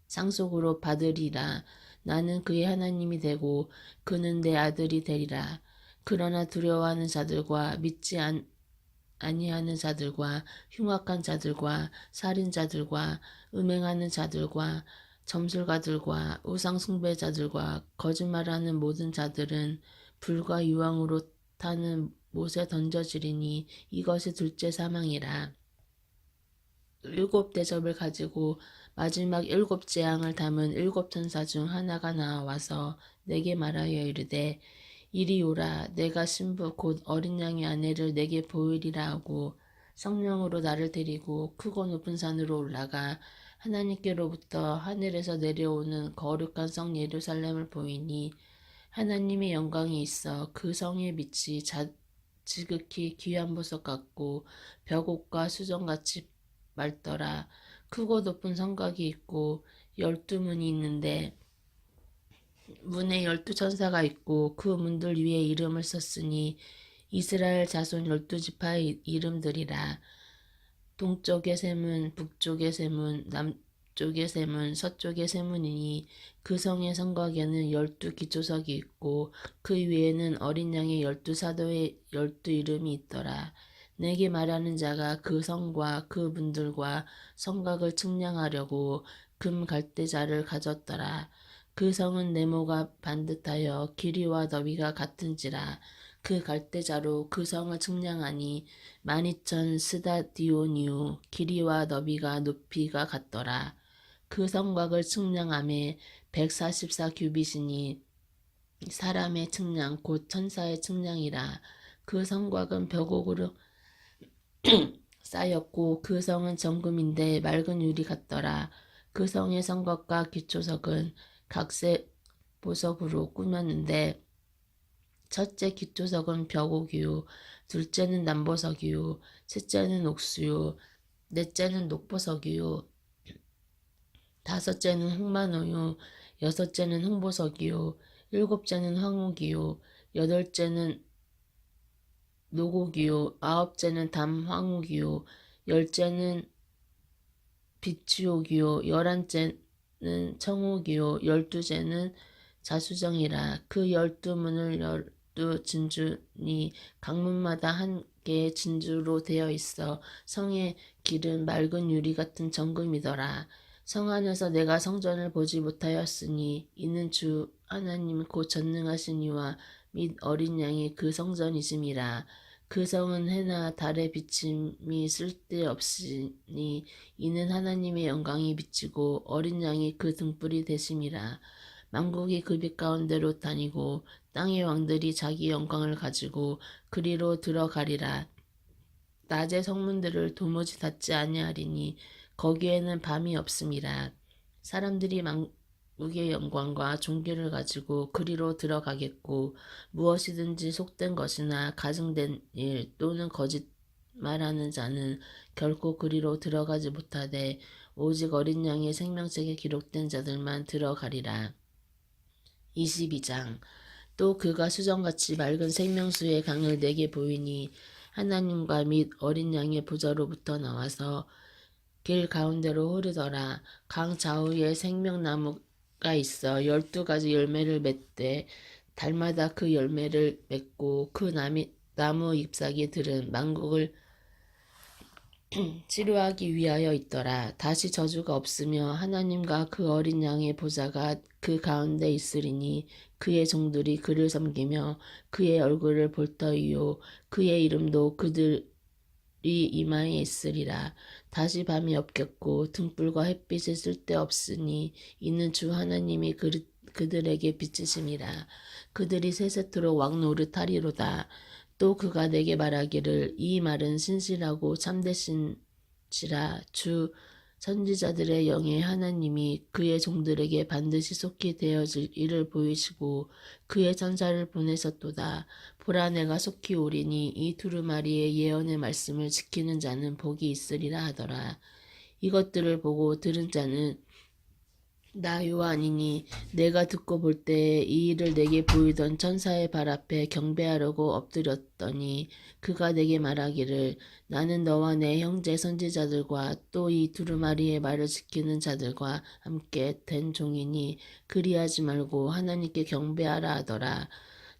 상속으로 받으리라. 나는 그의 하나님이 되고 그는 내 아들이 되리라. 그러나 두려워하는 자들과 믿지 아니하는 자들과 흉악한 자들과 살인자들과 음행하는 자들과 점술가들과 우상 숭배자들과 거짓말하는 모든 자들은 불과 유황으로 타는 못에 던져지리니 이것이 둘째 사망이라. 7대접을 가지고 마지막 7재앙을 담은 7천사 중 하나가 나와서 내게 말하여 이르되 이리 오라. 내가 신부 곧 어린 양의 아내를 내게 보이리라 하고 성령으로 나를 데리고 크고 높은 산으로 올라가 하나님께로부터 하늘에서 내려오는 거룩한 성 예루살렘을 보이니 하나님의 영광이 있어 그 성의 빛이 지극히 귀한 보석 같고 벽옥과 수정같이 맑더라. 크고 높은 성곽이 있고 12문이 있는데 문에 12천사가 있고 그 문들 위에 이름을 썼으니 이스라엘 자손 12지파의 이름들이라. 동쪽의 셈은 북쪽의 셈은 남쪽의 셈은 서쪽의 셈이니 그 성의 성곽에는 12기초석이 있고 그 위에는 어린 양의 12사도의 12이름이 있더라. 내게 말하는 자가 그 성과 그 분들과 성곽을 측량하려고 금 갈대자를 가졌더라. 그 성은 네모가 반듯하여 길이와 너비가 같은지라. 그 갈대자로 그 성을 측량하니 12,000 스다디오니우 길이와 너비가 높이가 같더라. 그 성곽을 측량함에 144 규빗이니 사람의 측량 곧 천사의 측량이라. 그 성곽은 벽옥으로 쌓였고 그 성은 정금인데 맑은 유리 같더라. 그 성의 성곽과 기초석은 각색 보석으로 꾸몄는데 첫째 기초석은 벽옥이요, 둘째는 남보석이요, 셋째는 옥수요, 넷째는 녹보석이요, 다섯째는 흑마노요, 여섯째는 홍보석이요, 일곱째는 황옥이요, 여덟째는 노곡이요, 아홉째는 담황옥이요, 열째는 비치옥이요, 열한째는 청옥이요, 열두째는 자수정이라. 그 12문을 12진주니 각문마다 한 개의 진주로 되어 있어 성의 길은 맑은 유리 같은 정금이더라. 성 안에서 내가 성전을 보지 못하였으니 이는 주 하나님 곧 전능하시니와 및 어린 양이 그 성전이심이라. 그 성은 해나 달의 비침이 쓸데없으니 이는 하나님의 영광이 비치고 어린 양이 그 등불이 되심이라. 만국이 그 빛 가운데로 다니고 땅의 왕들이 자기 영광을 가지고 그리로 들어가리라. 낮의 성문들을 도무지 닫지 아니하리니 거기에는 밤이 없음이라. 사람들이 만국의 영광과 존귀를 가지고 그리로 들어가겠고 무엇이든지 속된 것이나 가증된 일 또는 거짓 말하는 자는 결코 그리로 들어가지 못하되 오직 어린 양의 생명책에 기록된 자들만 들어가리라. 22장. 또 그가 수정같이 맑은 생명수의 강을 내게 보이니 하나님과 및 어린 양의 보좌로부터 나와서 길 가운데로 흐르더라. 강 좌우에 생명나무가 있어 12가지 열매를 맺되 달마다 그 열매를 맺고 그 나무 잎사귀들은 만국을 치료하기 위하여 있더라. 다시 저주가 없으며 하나님과 그 어린 양의 보좌가 그 가운데 있으리니 그의 종들이 그를 섬기며 그의 얼굴을 볼 터이요 그의 이름도 그들이 이마에 있으리라. 다시 밤이 없겠고 등불과 햇빛이 쓸데없으니 이는 주 하나님이 그들에게 비치심이라. 그들이 세세토록 왕 노릇하리로다. 또 그가 내게 말하기를 이 말은 신실하고 참되신지라. 주 선지자들의 영의 하나님이 그의 종들에게 반드시 속히 되어질 일을 보이시고 그의 천사를 보내셨도다. 보라 내가 속히 오리니 이 두루마리의 예언의 말씀을 지키는 자는 복이 있으리라 하더라. 이것들을 보고 들은 자는 나 요한이니 내가 듣고 볼 때에 이 일을 내게 보이던 천사의 발 앞에 경배하려고 엎드렸더니 그가 내게 말하기를 나는 너와 내 형제 선지자들과 또 이 두루마리의 말을 지키는 자들과 함께 된 종이니 그리하지 말고 하나님께 경배하라 하더라.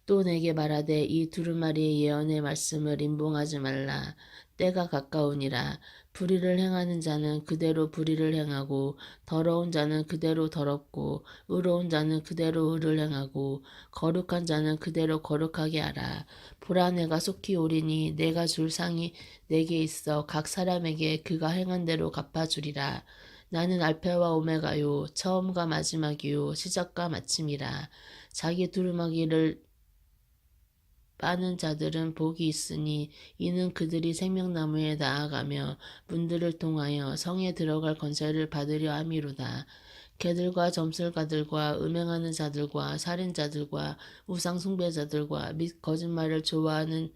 또 내게 말하되 이 두루마리의 예언의 말씀을 임봉하지 말라. 때가 가까우니라. 불의를 행하는 자는 그대로 불의를 행하고 더러운 자는 그대로 더럽고 의로운 자는 그대로 의를 행하고 거룩한 자는 그대로 거룩하게 하라. 보라 내가 속히 오리니 내가 줄 상이 내게 있어 각 사람에게 그가 행한 대로 갚아주리라. 나는 알파와 오메가요 처음과 마지막이요 시작과 마침이라. 자기 두루마기를 빠는 자들은 복이 있으니 이는 그들이 생명나무에 나아가며 문들을 통하여 성에 들어갈 권세를 받으려 함이로다. 개들과 점술가들과 음행하는 자들과 살인자들과 우상숭배자들과 및 거짓말을 좋아하는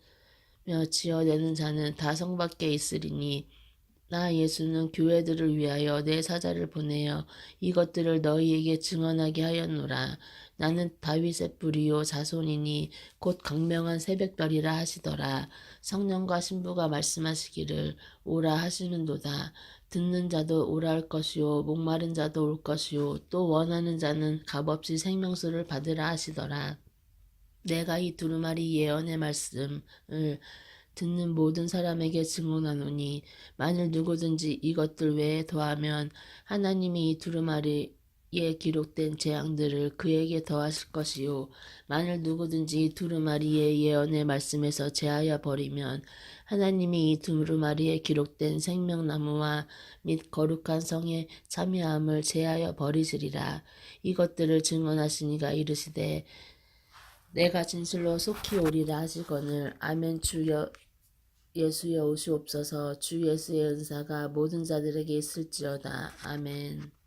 지어내는 자는 다 성 밖에 있으리니 나 예수는 교회들을 위하여 내 사자를 보내어 이것들을 너희에게 증언하게 하였노라. 나는 다윗의 뿌리요 자손이니 곧 강명한 새벽별이라 하시더라. 성령과 신부가 말씀하시기를 오라 하시는도다. 듣는 자도 오라 할 것이요 목마른 자도 올 것이요 또 원하는 자는 값없이 생명수를 받으라 하시더라. 내가 이 두루마리 예언의 말씀을 듣는 모든 사람에게 증언하노니 만일 누구든지 이것들 외에 더하면 하나님이 이 두루마리에 기록된 재앙들을 그에게 더하실 것이요 만일 누구든지 이 두루마리의 예언의 말씀에서 제하여 버리면 하나님이 이 두루마리에 기록된 생명나무와 및 거룩한 성의 참여함을 제하여 버리시리라. 이것들을 증언하시니가 이르시되 내가 진실로 속히 오리라 하시거늘 아멘. 주여 예수여 오시옵소서. 주 예수의 은사가 모든 자들에게 있을지어다. 아멘.